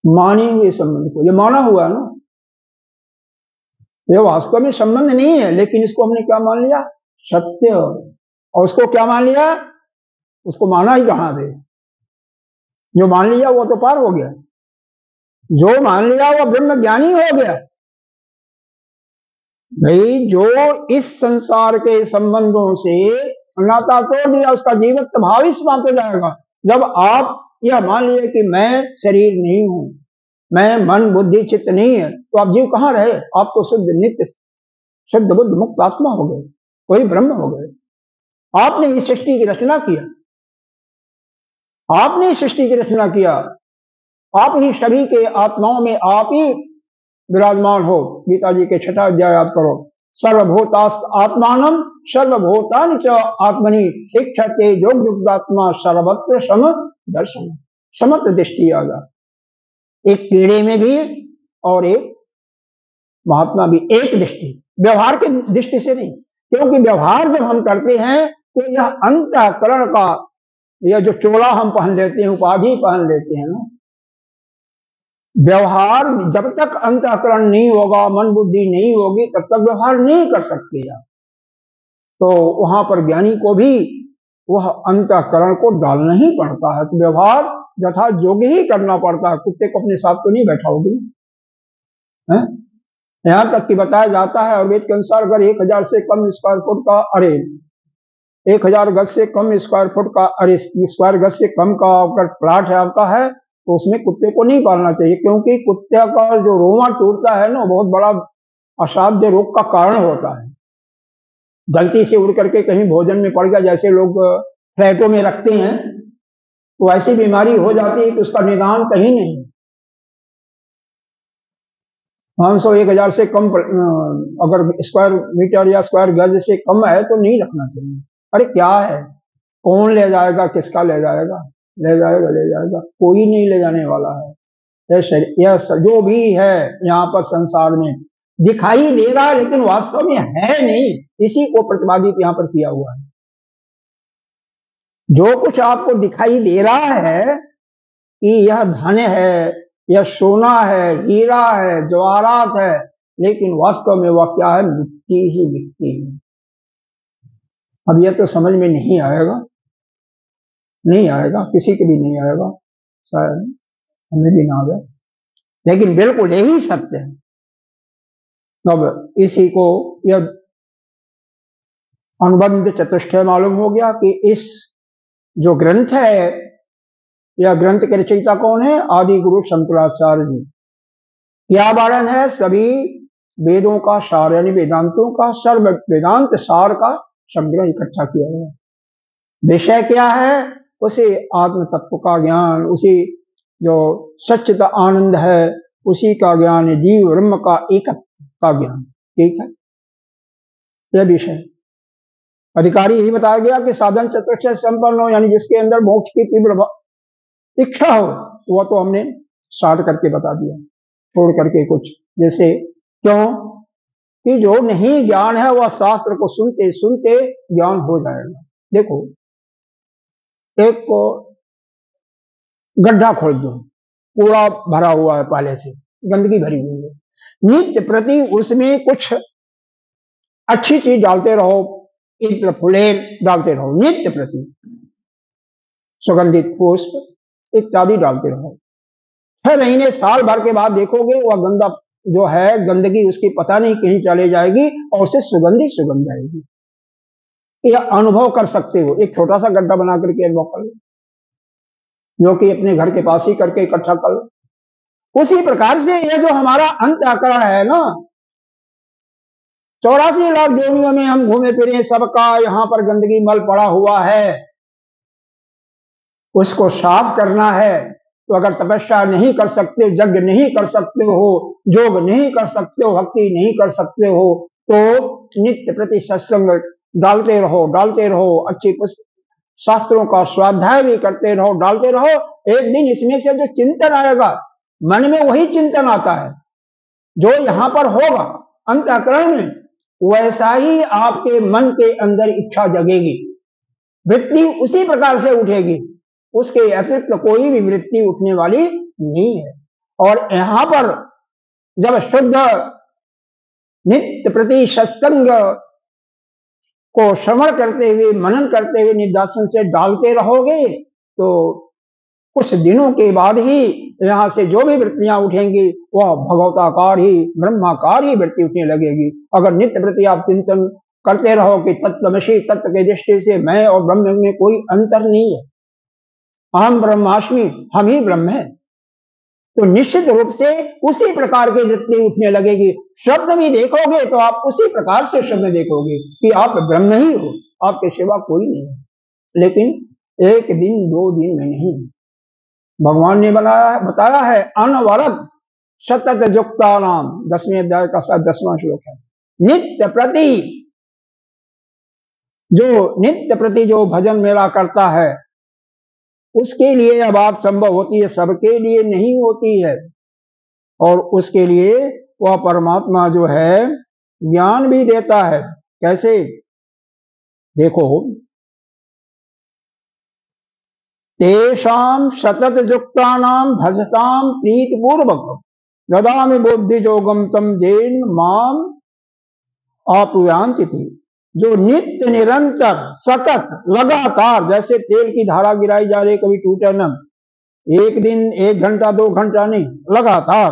माने हुए संबंध को। ये माना हुआ है ना, ये वास्तव में संबंध नहीं है, लेकिन इसको हमने क्या मान लिया? सत्य। और उसको क्या मान लिया? उसको माना ही कहां थे? जो मान लिया वो तो पार हो गया, जो मान लिया वो ब्रह्म ज्ञानी हो गया। भाई जो इस संसार के संबंधों से नाता तोड़ दिया, उसका जीवत्व भाव ही समाप्त हो जाएगा। जब आप यह मान लिए कि मैं शरीर नहीं हूं, मैं मन बुद्धि चित्त नहीं है, तो आप जीव कहां रहे? आप तो शुद्ध नित्य शुद्ध बुद्ध मुक्त आत्मा हो गए, वही ब्रह्म हो गए। आपने इस सृष्टि की रचना किया, आपने इस सृष्टि की रचना किया, आप ही सभी के आत्माओं में आप ही विराजमान हो। गीता जी के 6वां अध्याय याद करो, सर्वभूतास आत्मानम सर्वभूतानि च आत्मनि इच्छते योग्युक्तात्मा सर्वत्र सम दर्शन। समत्व दृष्टि आ गया, एक कीड़े में भी और एक महात्मा भी, एक दृष्टि, व्यवहार की दृष्टि से नहीं। क्योंकि व्यवहार जब हम करते हैं तो यह अंतःकरण का, यह जो चोला हम पहन लेते हैं, उपाधि पहन लेते हैं ना, व्यवहार जब तक अंतःकरण नहीं होगा, मन बुद्धि नहीं होगी, तब तक व्यवहार नहीं कर सकते आप। तो वहां पर ज्ञानी को भी वह अंतःकरण को डालना ही पड़ता है। तो व्यवहार यथा योग्य ही करना पड़ता है। कुत्ते को अपने साथ तो नहीं बैठाओगे, यहां तक कि बताया जाता है और वेद के अनुसार अगर 1000 से कम स्क्वायर फुट का, अरे 1000 गज से कम स्क्वायर फुट का, अरे स्क्वायर गज से कम का अगर प्लाट है आपका है, तो उसमें कुत्ते को नहीं पालना चाहिए। क्योंकि कुत्ते का जो रोमा टूटता है ना, बहुत बड़ा असाध्य रोग का कारण होता है। गलती से उड़ करके कहीं भोजन में पड़ गया, जैसे लोग फ्लैटों में रखते हैं, तो ऐसी बीमारी हो जाती है कि उसका निदान कहीं नहीं। 500-1000 से कम अगर स्क्वायर मीटर या स्क्वायर गज से कम है तो नहीं रखना चाहिए। अरे क्या है, कौन ले जाएगा, किसका ले जाएगा? ले जाएगा, कोई नहीं ले जाने वाला है। यह जो भी है यहाँ पर संसार में दिखाई दे रहा है, लेकिन वास्तव में है नहीं, इसी को प्रतिपादित यहाँ पर किया हुआ है। जो कुछ आपको दिखाई दे रहा है कि यह धन है, यह सोना है, हीरा है, जवाहरात है, लेकिन वास्तव में वह क्या है? मिट्टी ही मिट्टी है। अब यह तो समझ में नहीं आएगा, नहीं आएगा, किसी के भी नहीं आएगा, शायद हमें भी ना आए, लेकिन बिल्कुल यही सत्य है। अब इसी को यह अनुबंध चतुष्टय मालूम हो गया कि इस जो ग्रंथ है, यह ग्रंथ के रचयिता कौन है? आदि गुरु शंकराचार्य जी। क्या वर्णन है? सभी वेदों का सार, यानी वेदांतों का सर्व वेदांत सार का संग्रह इकट्ठा किया हुआ। विषय क्या है? उसी आत्म तत्व का ज्ञान, उसी जो सच्चित आनंद है उसी का ज्ञान, जीव ब्रह्म का एकत्व का ज्ञान। ठीक है, यह विषय अधिकारी ही बताया गया कि साधन चतुष्टय संपन्न हो, यानी जिसके अंदर मोक्ष की तीव्र इच्छा हो, वह तो हमने शार्ट करके बता दिया, छोड़ करके कुछ। जैसे क्यों कि जो नहीं ज्ञान है वह शास्त्र को सुनते सुनते ज्ञान हो जाएगा। देखो, एक को गड्ढा खोल दो, कूड़ा भरा हुआ है, पहले से गंदगी भरी हुई है, नित्य प्रति उसमें कुछ अच्छी चीज डालते रहो, इत्र फुलेल डालते रहो, नित्य प्रति सुगंधित पुष्प इत्यादि डालते रहो। 6 महीने साल भर के बाद देखोगे वह गंदा जो है, गंदगी उसकी पता नहीं कहीं चले जाएगी और उससे सुगंध आएगी। यह अनुभव कर सकते हो, एक छोटा सा गड्ढा बना करके अनुभव कर लो, जो कि अपने घर के पास ही करके इकट्ठा कर लो। उसी प्रकार से यह जो हमारा अंतःकरण है ना, 84 लाख योनियों में हम घूमे फिरे, सबका यहाँ पर गंदगी मल पड़ा हुआ है, उसको साफ करना है। तो अगर तपस्या नहीं कर सकते, यज्ञ नहीं कर सकते हो, योग नहीं कर सकते हो, भक्ति नहीं कर सकते हो, तो नित्य प्रति सत्संग डालते रहो, अच्छी शास्त्रों का स्वाध्याय भी करते रहो, डालते रहो। एक दिन इसमें से जो चिंतन आएगा, मन में वही चिंतन आता है जो यहां पर होगा अंतःकरण में, वैसा ही आपके मन के अंदर इच्छा जगेगी, वृत्ति उसी प्रकार से उठेगी, उसके अतिरिक्त कोई भी वृत्ति उठने वाली नहीं है। और यहां पर जब शुद्ध नित्य प्रति सत्संग को श्रवण करते हुए, मनन करते हुए निदासन से डालते रहोगे, तो कुछ दिनों के बाद ही यहां से जो भी वृत्तियां उठेंगी वह भगवताकार ही, ब्रह्माकार ही वृत्ति उठने लगेगी। अगर नित्य प्रति आप चिंतन करते रहो कि तत्त्वमसि, तत्व के दृष्टि से मैं और ब्रह्म में कोई अंतर नहीं है, अहम ब्रह्मास्मि, हम ही ब्रह्म है, तो निश्चित रूप से उसी प्रकार की वृत्ति उठने लगेगी। शब्द भी देखोगे तो आप उसी प्रकार से शब्द देखोगे कि आप ब्रह्म ही हो, आपके सिवा कोई नहीं है। लेकिन एक दिन दो दिन में नहीं, भगवान ने बताया है अनवरत सतत युक्ता नाम, 10वें अध्याय का 10वां श्लोक है। नित्य प्रति जो भजन मेरा करता है, उसके लिए यह बात संभव होती है, सबके लिए नहीं होती है। और उसके लिए वह परमात्मा जो है ज्ञान भी देता है। कैसे? देखो, तेषां सतत युक्तानां भजतां प्रीतिपूर्वक ददामि बुद्धि योगम तम जेन माम आप्नुयान्ति थी। जो नित्य निरंतर सतत लगातार, जैसे तेल की धारा गिराई जा रही, कभी टूटे न, एक दिन 1 घंटा 2 घंटा नहीं, लगातार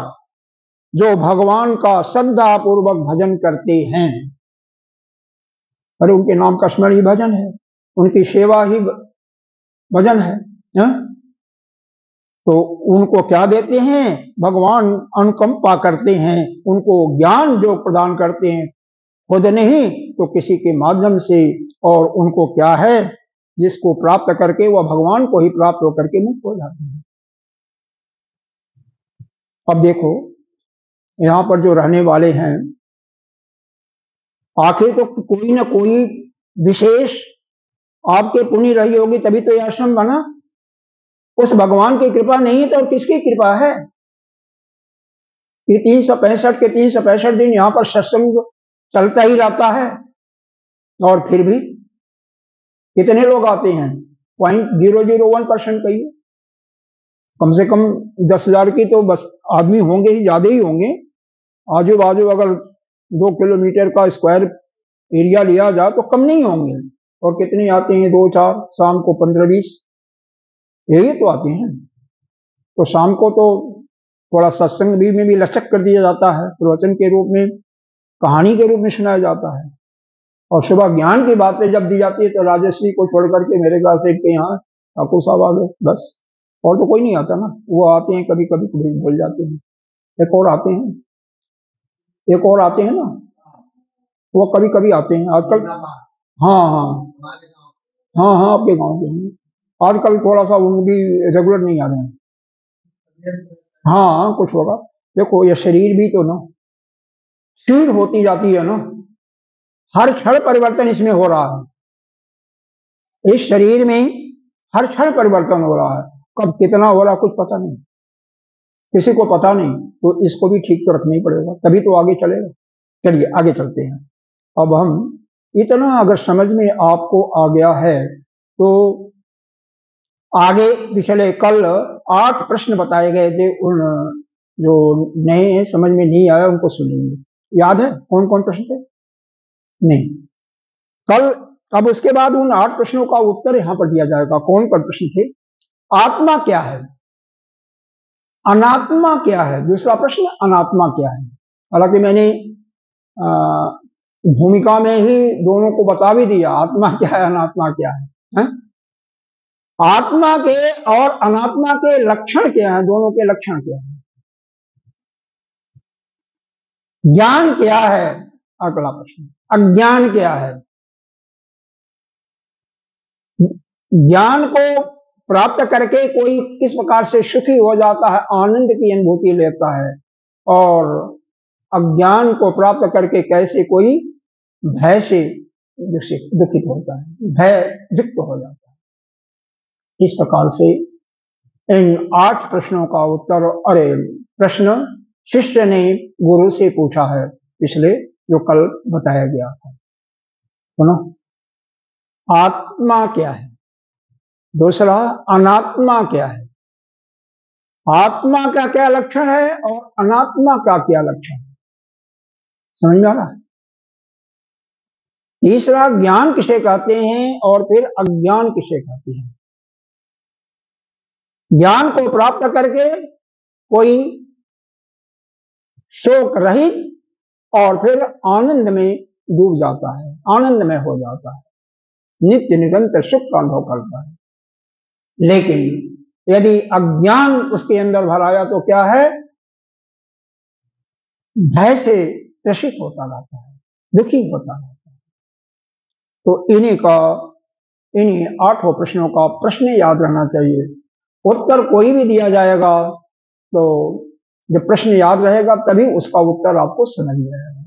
जो भगवान का श्रद्धा पूर्वक भजन करते हैं, अरे उनके नाम का स्मरण ही भजन है, उनकी सेवा ही भजन है, तो उनको क्या देते हैं? भगवान अनुकंपा करते हैं, उनको ज्ञान जो प्रदान करते हैं, खुद नहीं तो किसी के माध्यम से। और उनको क्या है, जिसको प्राप्त करके वह भगवान को ही प्राप्त होकर के मुक्त हो जाते हैं। अब देखो, यहां पर जो रहने वाले हैं, आखिर तो कोई ना कोई विशेष आपके पुण्य रही होगी, तभी तो यह आश्रम बना। उस भगवान की कृपा नहीं है तो और किसकी कृपा है? ये 365 के 365 दिन यहां पर सत्संग चलता ही रहता है, और फिर भी कितने लोग आते हैं? 0.001% कहिए, कम से कम 10,000 की तो बस आदमी होंगे ही, ज्यादा ही होंगे। आजू बाजू अगर 2 किलोमीटर का स्क्वायर एरिया लिया जाए तो कम नहीं होंगे। और कितने आते हैं? 2-4, शाम को 15-20, यही तो आते हैं। तो शाम को तो थोड़ा सत्संग में भी लचक कर दिया जाता है, प्रवचन के रूप में, कहानी के रूप में सुनाया जाता है। और सुबह ज्ञान की बातें जब दी जाती है तो राजश्री को छोड़ करके मेरे ख्याल से इनके यहाँ ठाकुर साहब आ गए, बस, और तो कोई नहीं आता ना। वो आते हैं, कभी कभी कभी भूल जाते हैं, एक और आते हैं ना, वो कभी कभी आते हैं आजकल। हाँ, आपके गांव के हैं आजकल, थोड़ा सा वो भी रेगुलर नहीं आ रहे हैं। हाँ, कुछ होगा। देखो, ये शरीर भी तो ना क्षीण होती जाती है ना, हर क्षण परिवर्तन इसमें हो रहा है। इस शरीर में हर क्षण परिवर्तन हो रहा है, कब कितना हो रहा कुछ पता नहीं, किसी को पता नहीं। तो इसको भी ठीक तो रखना ही पड़ेगा, तभी तो आगे चलेगा। चलिए आगे चलते हैं। अब हम इतना अगर समझ में आपको आ गया है तो आगे पिछले कल 8 प्रश्न बताए गए थे, उन जो नए समझ में नहीं आया उनको सुनेंगे। याद है कौन कौन प्रश्न थे? नहीं, कल। अब उसके बाद उन 8 प्रश्नों का उत्तर यहां पर दिया जाएगा। कौन कौन प्रश्न थे? आत्मा क्या है, अनात्मा क्या है, दूसरा प्रश्न अनात्मा क्या है। हालांकि मैंने भूमिका में ही दोनों को बता भी दिया, आत्मा क्या है, अनात्मा क्या है? आत्मा के और अनात्मा के लक्षण क्या है, दोनों के लक्षण क्या है, ज्ञान क्या है, अगला प्रश्न, अज्ञान क्या है? ज्ञान को प्राप्त करके कोई किस प्रकार से सुखी हो जाता है, आनंद की अनुभूति लेता है, और अज्ञान को प्राप्त करके कैसे कोई भय से दुखित होता है, भय युक्त हो जाता है। इस प्रकार से इन 8 प्रश्नों का उत्तर, अरे प्रश्न शिष्य ने गुरु से पूछा है, पिछले जो कल बताया गया था। सुनो, आत्मा क्या है? दूसरा, अनात्मा क्या है? आत्मा का क्या लक्षण है और अनात्मा का क्या लक्षण है? समझ में आ रहा है? तीसरा, ज्ञान किसे कहते हैं और फिर अज्ञान किसे कहते हैं? ज्ञान को प्राप्त करके कोई शोक रहित और फिर आनंद में डूब जाता है, आनंद में हो जाता है, नित्य निरंतर सुख का अनुभव करता है। लेकिन यदि अज्ञान उसके अंदर भर आया तो क्या है? भय से त्रसित होता रहता है, दुखी होता रहता है। तो इन्हीं 8 प्रश्नों का प्रश्न याद रहना चाहिए। उत्तर कोई भी दिया जाएगा तो जब प्रश्न याद रहेगा तभी उसका उत्तर आपको समझ में आएगा।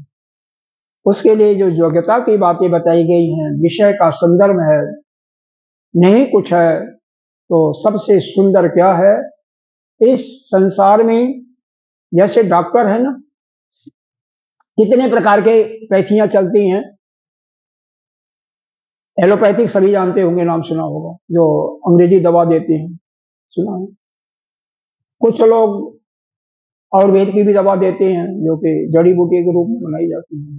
उसके लिए जो योग्यता की बातें बताई गई हैं, विषय का संदर्भ है, नहीं कुछ है, तो सबसे सुंदर क्या है इस संसार में, जैसे डॉक्टर है ना, कितने प्रकार के पैथियां चलती हैं। एलोपैथिक सभी जानते होंगे, नाम सुना होगा, जो अंग्रेजी दवा देते हैं, सुना है। कुछ लोग आयुर्वेद की भी दवा देते हैं जो कि जड़ी बूटी के रूप में बनाई जाती है।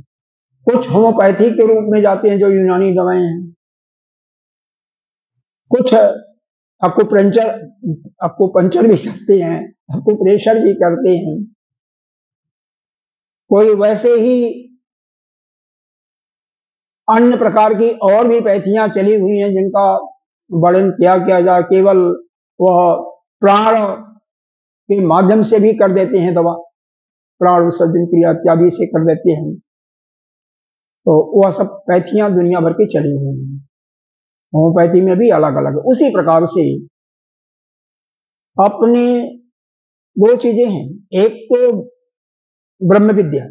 कुछ होम्योपैथिक के रूप में जाते हैं जो यूनानी दवाएं हैं। कुछ पंचर भी करते हैं, प्रेशर भी करते हैं। कोई वैसे ही अन्य प्रकार की और भी पैथियां चली हुई हैं जिनका वर्णन किया जाए, केवल वह प्राण के माध्यम से भी कर देते हैं दवा, प्राण विसर्जन क्रिया इत्यादि से कर देते हैं। तो वह सब पैथियां दुनिया भर की चली हुई हैं, होम्योपैथी में भी अलग अलग। उसी प्रकार से अपने 2 चीजें हैं, एक तो ब्रह्म विद्या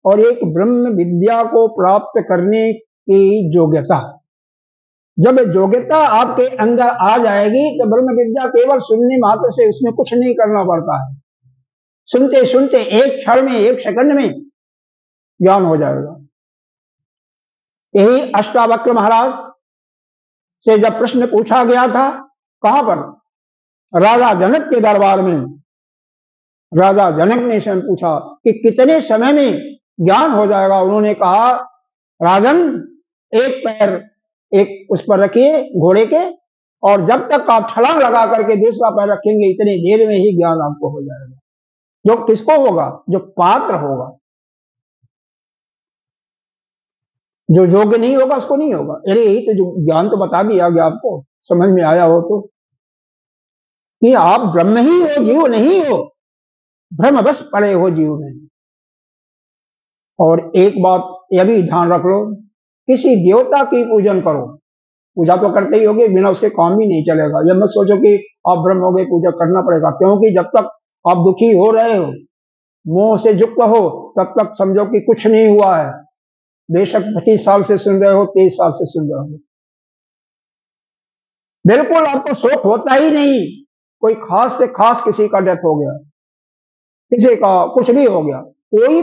और एक ब्रह्म विद्या को प्राप्त करने की योग्यता। जब योग्यता आपके अंदर आ जाएगी तो ब्रह्म विद्या केवल सुनने मात्र से, उसमें कुछ नहीं करना पड़ता है, सुनते सुनते एक क्षण में, एक सेकंड में ज्ञान हो जाएगा। यही अष्टावक्र महाराज से जब प्रश्न पूछा गया था, कहां पर? राजा जनक के दरबार में। राजा जनक ने स्वयं पूछा कि कितने समय में ज्ञान हो जाएगा? उन्होंने कहा, राजन, एक पैर एक उस पर रखिए घोड़े के, और जब तक आप छलांग लगा करके दूसरा पैर रखेंगे, इतनी देर में ही ज्ञान आपको हो जाएगा। जो किसको होगा? जो पात्र होगा। जो योग्य नहीं होगा उसको नहीं होगा। अरे यही तो जो ज्ञान तो बता दिया गया आपको, समझ में आया हो तो, कि आप ब्रह्म ही हो, जीव नहीं हो, भ्रम बस पड़े हो जीव में। और एक बात यह भी ध्यान रख लो, किसी देवता की पूजन करो, पूजा तो करते ही होगे, बिना उसके काम भी नहीं चलेगा। यह मत सोचो कि आप ब्रह्म हो गए, पूजा करना पड़ेगा, क्योंकि जब तक आप दुखी हो रहे हो, मोह से युक्त हो, तब तक समझो कि कुछ नहीं हुआ है। बेशक 25 साल से सुन रहे हो, 23 साल से सुन रहे हो, बिल्कुल आपको शोक होता ही नहीं। कोई खास से खास किसी का डेथ हो गया, किसी का कुछ भी हो गया, कोई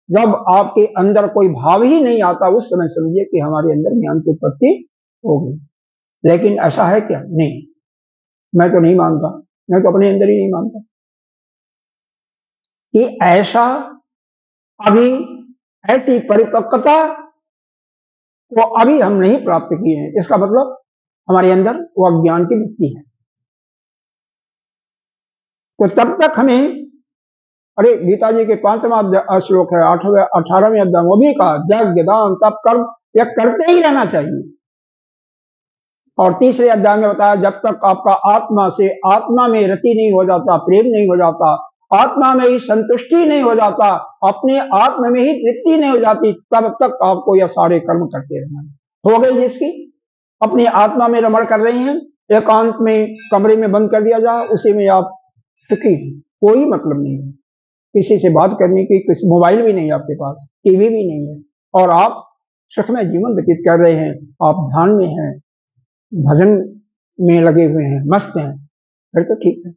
जब आपके अंदर कोई भाव ही नहीं आता, उस समय समझिए कि हमारे अंदर ज्ञान की उत्पत्ति हो गई। लेकिन ऐसा है क्या? नहीं, मैं तो नहीं मानता, मैं तो अपने अंदर ही नहीं मानता कि ऐसा अभी ऐसी परिपक्वता को अभी हम नहीं प्राप्त किए हैं। इसका मतलब हमारे अंदर वो अज्ञान की वृत्ति है। तो तब तक हमें, अरे गीता जी के 5वां श्लोक है, 18वें अध्याय, वो भी कहा, यज्ञ दान तप कर्म यह करते ही रहना चाहिए। और तीसरे अध्याय में बताया, जब तक आपका आत्मा में रति नहीं हो जाता, प्रेम नहीं हो जाता, आत्मा में ही संतुष्टि नहीं हो जाता, अपने आत्मा में ही तृप्ति नहीं हो जाती, तब तक आपको यह सारे कर्म करते रहना है। हो गई जिसकी अपनी आत्मा में रमण कर रही हैं, एकांत में कमरे में बंद कर दिया जाए, उसी में आप सुखी हैं, कोई मतलब नहीं है किसी से बात करने की, किसी मोबाइल भी नहीं है आपके पास, टीवी भी नहीं है, और आप सुखमय जीवन व्यतीत कर रहे हैं, आप ध्यान में हैं, भजन में लगे हुए हैं, मस्त हैं, फिर तो ठीक है।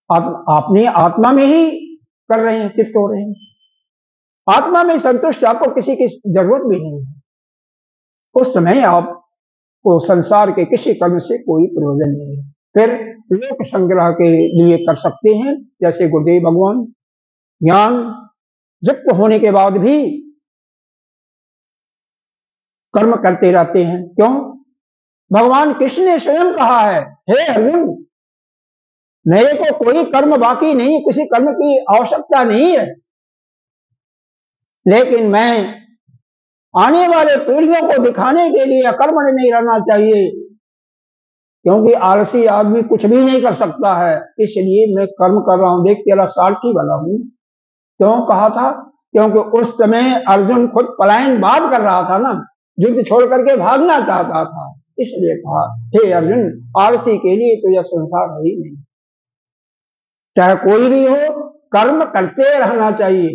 आपने आत्मा में ही कर रहे हैं, तृप्त हो रहे हैं, आत्मा में संतुष्ट, आपको किसी की जरूरत भी नहीं है। उस समय आपको संसार के किसी कर्म से कोई प्रयोजन नहीं है। फिर लोक संग्रह के लिए कर सकते हैं, जैसे गुरुदेव भगवान ज्ञान युक्त होने के बाद भी कर्म करते रहते हैं। क्यों? भगवान कृष्ण ने स्वयं कहा है, हे अर्जुन, मेरे को कोई कर्म बाकी नहीं, किसी कर्म की आवश्यकता नहीं है, लेकिन मैं आने वाले पीढ़ियों को दिखाने के लिए अकर्मण्य नहीं रहना चाहिए, क्योंकि आलसी आदमी कुछ भी नहीं कर सकता है, इसलिए मैं कर्म कर रहा हूं, देख तेरा सारथी वाला हूं। क्यों कहा था? क्योंकि उस समय अर्जुन खुद पलायनवाद कर रहा था ना, युद्ध छोड़ करके भागना चाहता था, इसलिए कहा, हे अर्जुन, आलसी के लिए तो यह संसार है ही नहीं, चाहे कोई भी हो, कर्म करते रहना चाहिए।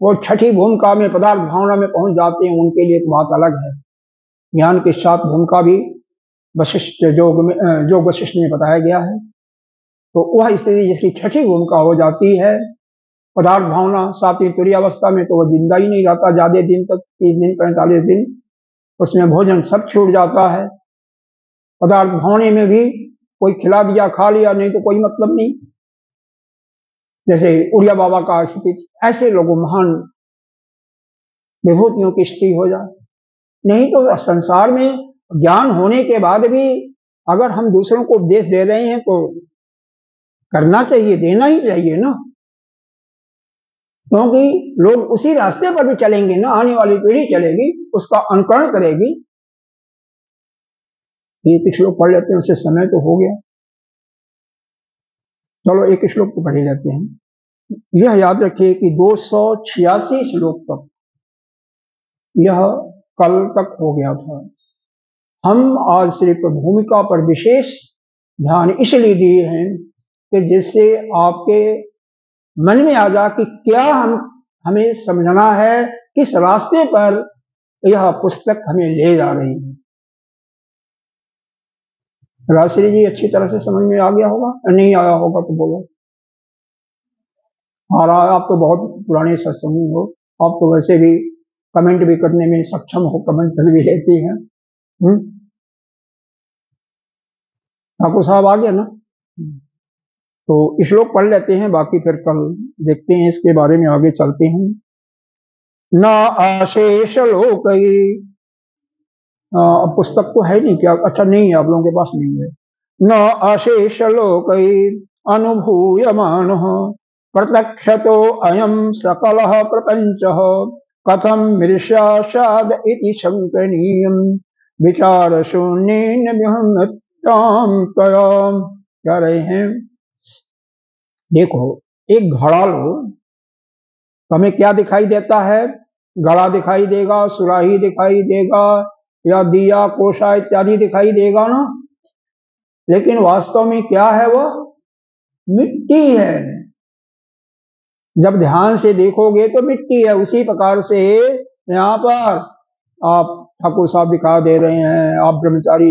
वो छठी भूमिका में, पदार्थ भावना में पहुंच जाते हैं, उनके लिए तो बात अलग है। ज्ञान के साथ भूमिका भी वशिष्ठ योग में, योग वशिष्ठ में बताया गया है। तो वह स्थिति जिसकी छठी भूमिका हो जाती है, पदार्थ भावना, सातवीं तुरीय अवस्था में, तो वह जिंदा ही नहीं रहता ज्यादा दिन तक, 30 दिन 45 दिन, उसमें भोजन सब छूट जाता है। पदार्थ भावने में भी कोई खिला दिया, खा लिया, नहीं तो कोई मतलब नहीं, जैसे उड़िया बाबा का स्थिति थी। ऐसे लोगों महान विभूतियों की स्थिति हो जाए। नहीं तो संसार में ज्ञान होने के बाद भी अगर हम दूसरों को उपदेश दे रहे हैं तो करना चाहिए, देना ही चाहिए ना, क्योंकि लोग उसी रास्ते पर भी चलेंगे ना, आने वाली पीढ़ी चलेगी, उसका अनुकरण करेगी। ये एक श्लोक पढ़ लेते हैं, उससे समय तो हो गया, चलो एक श्लोक तो पढ़ लेते हैं। यह याद रखिए कि 286 श्लोक तक यह कल तक हो गया था। हम आज सिर्फ भूमिका पर विशेष ध्यान इसलिए दिए हैं कि जिससे आपके मन में आ जा कि क्या हमें समझना है, किस रास्ते पर यह पुस्तक हमें ले जा रही है। राजश्री जी अच्छी तरह से समझ में आ गया होगा, नहीं आया होगा तो बोलो। और आप तो बहुत पुराने सत्संगी हो, आप तो वैसे भी कमेंट भी करने में सक्षम हो, कमेंट कर भी लेती हैं। ठाकुर साहब आ गया ना, तो श्लोक पढ़ लेते हैं, बाकी फिर कल देखते हैं, इसके बारे में आगे चलते हैं। न आशेष लोक, पुस्तक तो है नहीं क्या? अच्छा नहीं है, आप लोगों के पास नहीं है। न अशेष लोक अनुभूयमान प्रत्यक्षतो अयम सकल प्रपंच कथम मृष्याद इति शंकनीयम विचार शून्येन कह रहे हैं। देखो, एक घड़ा लो तो हमें क्या दिखाई देता है? घड़ा दिखाई देगा, सुराही दिखाई देगा, या दिया, कोशा इत्यादि दिखाई देगा ना, लेकिन वास्तव में क्या है? वह मिट्टी है। जब ध्यान से देखोगे तो मिट्टी है। उसी प्रकार से यहाँ पर आप ठाकुर साहब दिखा दे रहे हैं, आप ब्रह्मचारी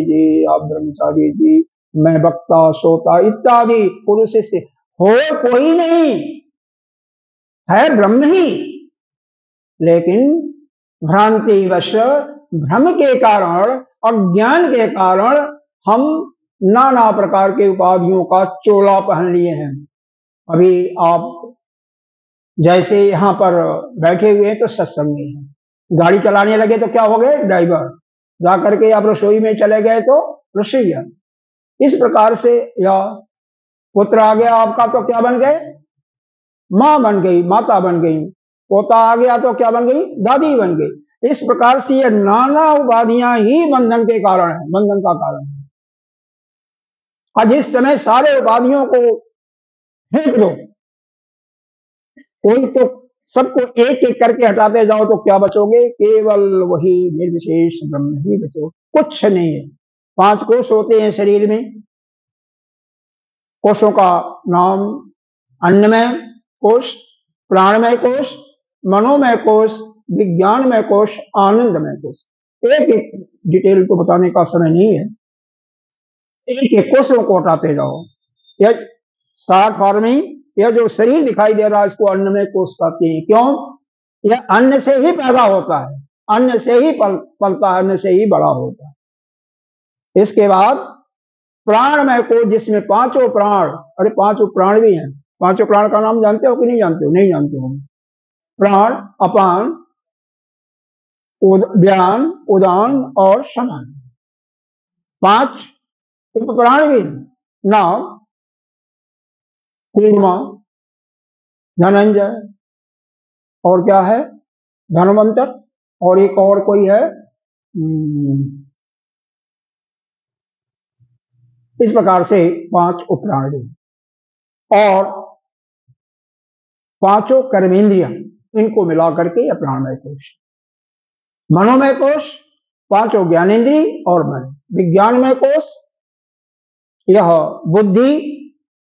जी, मैं वक्ता, श्रोता इत्यादि पुरुष से हो कोई नहीं है, ब्रह्म ही, लेकिन भ्रांतिवश, भ्रम के कारण, अज्ञान के कारण हम नाना प्रकार के उपाधियों का चोला पहन लिए हैं। अभी आप जैसे यहाँ पर बैठे हुए हैं तो सत्संगी हैं, गाड़ी चलाने लगे तो क्या हो गए? ड्राइवर। जाकर के आप रसोई में चले गए तो रसोईया। इस प्रकार से, या पुत्र आ गया आपका तो क्या बन गए? माँ बन गई, माता बन गई। पोता आ गया तो क्या बन गई? दादी बन गई। इस प्रकार से ये नाना उपाधियां ही बंधन के कारण है, बंधन का कारण है। और जिस समय सारे उपाधियों को फेंक दो। कोई तो सबको एक एक करके हटाते जाओ तो क्या बचोगे? केवल वही निर्विशेष ब्रह्म ही बचो, कुछ नहीं है। 5 कोष होते हैं शरीर में। कोषों का नाम अन्नमय कोष, प्राणमय कोष, मनोमय कोष, विज्ञानमय कोष, आनंदमय कोष। एक एक डिटेल को बताने का समय नहीं है, एक एक कोषों को हटाते जाओ। यह शॉर्ट फॉर्म में यह जो शरीर दिखाई दे रहा है इसको अन्नमय कोष कहते हैं। क्यों? यह अन्न से ही पैदा होता है, अन्न से ही पलता है, अन्न से ही बड़ा होता है। इसके बाद प्राणमय कोष, जिसमें 5 प्राण, अरे 5 प्राण भी हैं। 5 प्राण का नाम जानते हो कि नहीं जानते हो? नहीं जानते हो। प्राण, अपान, व्यान, उदान और समान, 5 उपप्राण भी नाम कूर्मा, धनंजय, और क्या है? धनवंतर, और एक और कोई है। इस प्रकार से 5 उपप्राण भी, और 5 कर्मेंद्रिय, इनको मिलाकर के यह प्राणमय कोष। मनोमय कोष 5 ज्ञानेन्द्रिय और मन। विज्ञानमय कोष यह बुद्धि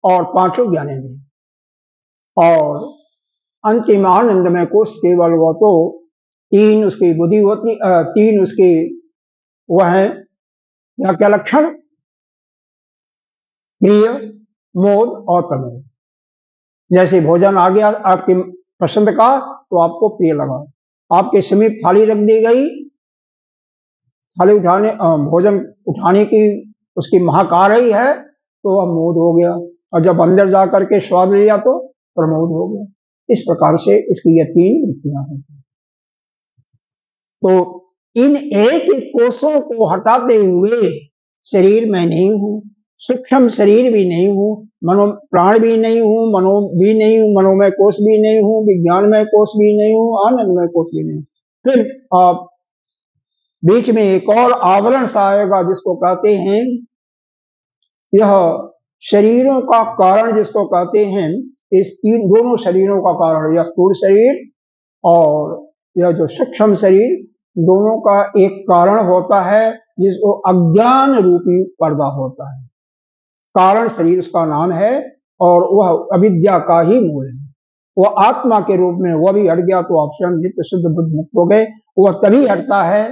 और 5 ज्ञानेन्द्रिय। और अंतिम आनंदमय कोष केवल वो तो 3 उसकी बुद्धि होती, 3 उसके वह है या क्या लक्षण? प्रिय, मोद और प्रमोद। जैसे भोजन आ गया आपकी पसंद का तो आपको प्रिय लगा, आपके समीप थाली रख दी गई, थाली उठाने भोजन उठाने की उसकी महक आ रही है तो वह मोद हो गया, और जब अंदर जाकर के स्वाद लिया तो प्रमोद हो गया। इस प्रकार से इसकी ये 3 वृत्तियां हैं। तो इन एक एक कोषों को हटाते हुए शरीर में नहीं हूं, सूक्ष्म शरीर भी नहीं हूं, मनो प्राण भी नहीं हूं, मनो भी नहीं हूं, मनोमय कोष भी नहीं हूं, विज्ञानमय कोष भी नहीं हूं, आनंदमय कोष भी नहीं। फिर आप बीच में एक और आवरण सा आएगा जिसको कहते हैं, यह शरीरों का कारण जिसको कहते हैं, इस दोनों शरीरों का कारण, यह स्थूल शरीर और यह जो सूक्ष्म शरीर, दोनों का एक कारण होता है जिसको अज्ञान रूपी पर्दा होता है। कारण शरीर उसका नाम है और वह अविद्या का ही मूल है। वह आत्मा के रूप में वह भी हट गया तो आप स्वयं नित्य शुद्ध बुद्ध मुक्त हो गए। वह तभी हटता है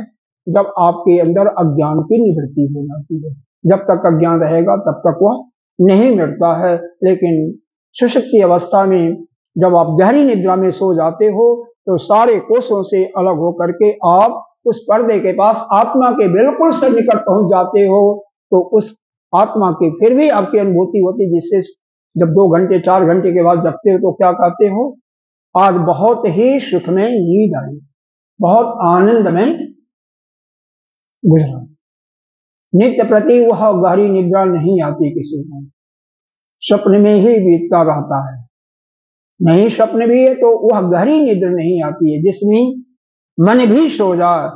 जब आपके अंदर अज्ञान की निवृत्ति हो जाती है। जब तक अज्ञान रहेगा तब तक वह नहीं मिटता है। लेकिन सुषुप्ति अवस्था में जब आप गहरी निद्रा में सो जाते हो तो सारे कोषों से अलग होकर के आप उस पर्दे के पास आत्मा के बिल्कुल सन्निकट पहुंच जाते हो। तो उस आत्मा की फिर भी आपकी अनुभूति होती, जिससे जब 2 घंटे 4 घंटे के बाद जगते हो तो क्या कहते हो? आज बहुत ही सुख में नींद आई, बहुत आनंद में गुजरा। नित्य प्रति वह गहरी निद्रा नहीं आती किसी को, स्वप्न में ही बीतता रहता है। नहीं स्वप्न भी है तो वह गहरी निद्रा नहीं आती है जिसमें मन भी सो जाए।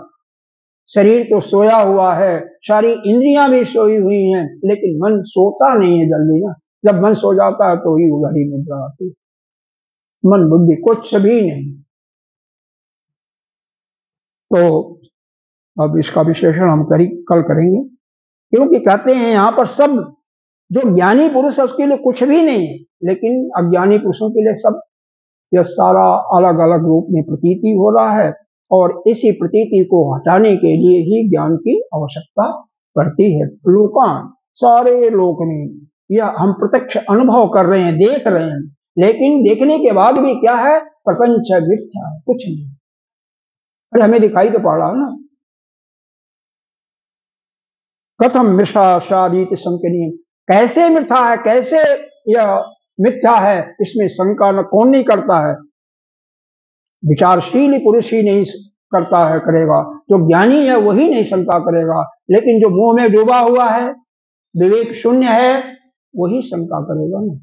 शरीर तो सोया हुआ है, सारी इंद्रियां भी सोई हुई हैं, लेकिन मन सोता नहीं है जल्दी ना। जब मन सो जाता है तो ही वो गहरी निद्रा आती है, मन बुद्धि कुछ भी नहीं। तो अब इसका विश्लेषण हम कल करेंगे, क्योंकि कहते हैं यहाँ पर सब जो ज्ञानी पुरुष है उसके लिए कुछ भी नहीं है, लेकिन अज्ञानी पुरुषों के लिए सब यह सारा अलग अलग रूप में प्रतीति हो रहा है। और इसी प्रतीति को हटाने के लिए ही ज्ञान की आवश्यकता पड़ती है। लोकान सारे लोक में यह हम प्रत्यक्ष अनुभव कर रहे हैं, देख रहे हैं, लेकिन देखने के बाद भी क्या है? प्रपंच मिथ्या, कुछ नहीं। अरे हमें दिखाई तो पड़ रहा है ना। कथम मृषा शादीत संकनीय, कैसे मिथ्या है, कैसे यह मिथ्या है, इसमें शंका न कौन नहीं करता है? विचारशील पुरुष ही नहीं करता है, करेगा। जो ज्ञानी है वही नहीं शंका करेगा, लेकिन जो मोह में डूबा हुआ है, विवेक शून्य है, वही शंका करेगा ना।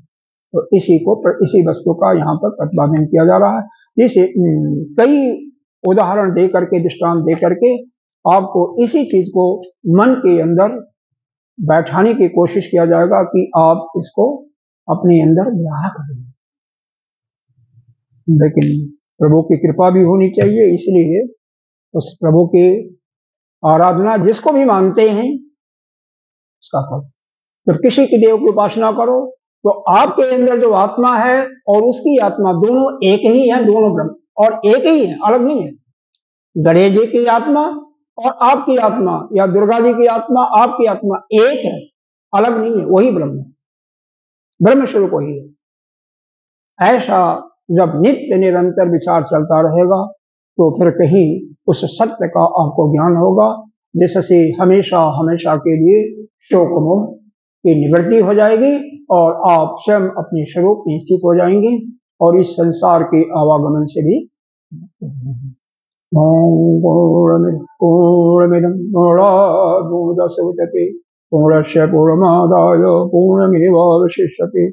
तो इसी वस्तु का यहाँ पर प्रतिपादन किया जा रहा है। जैसे कई उदाहरण दे करके, दृष्टांत दे करके आपको इसी चीज को मन के अंदर बैठाने की कोशिश किया जाएगा कि आप इसको अपने अंदर ग्राह कर लें। लेकिन प्रभु की कृपा भी होनी चाहिए, इसलिए उस प्रभु की आराधना जिसको भी मानते हैं उसका करो। जब किसी की देव की उपासना करो तो आपके अंदर जो आत्मा है और उसकी आत्मा दोनों एक ही है, दोनों ब्रह्म और एक ही है, अलग नहीं है। गणेश जी की आत्मा और आपकी आत्मा या दुर्गा जी की आत्मा आपकी आत्मा एक है, अलग नहीं है, वही ब्रह्म है, ब्रह्म स्वरूप वही है। ऐसा जब नित्य निरंतर विचार चलता रहेगा तो फिर कहीं उस सत्य का आपको ज्ञान होगा, जिससे हमेशा हमेशा के लिए शोक मोह की निवृत्ति हो जाएगी और आप स्वयं अपने स्वरूप में स्थित हो जाएंगे और इस संसार के आवागमन से भी पूर्णमिदं पूर्णादुदसुचते पूर्णस्य पूर्णमादाय पूर्णमेवावशिष्यते।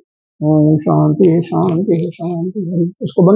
ओम शांति शांति शांति। उसको बंद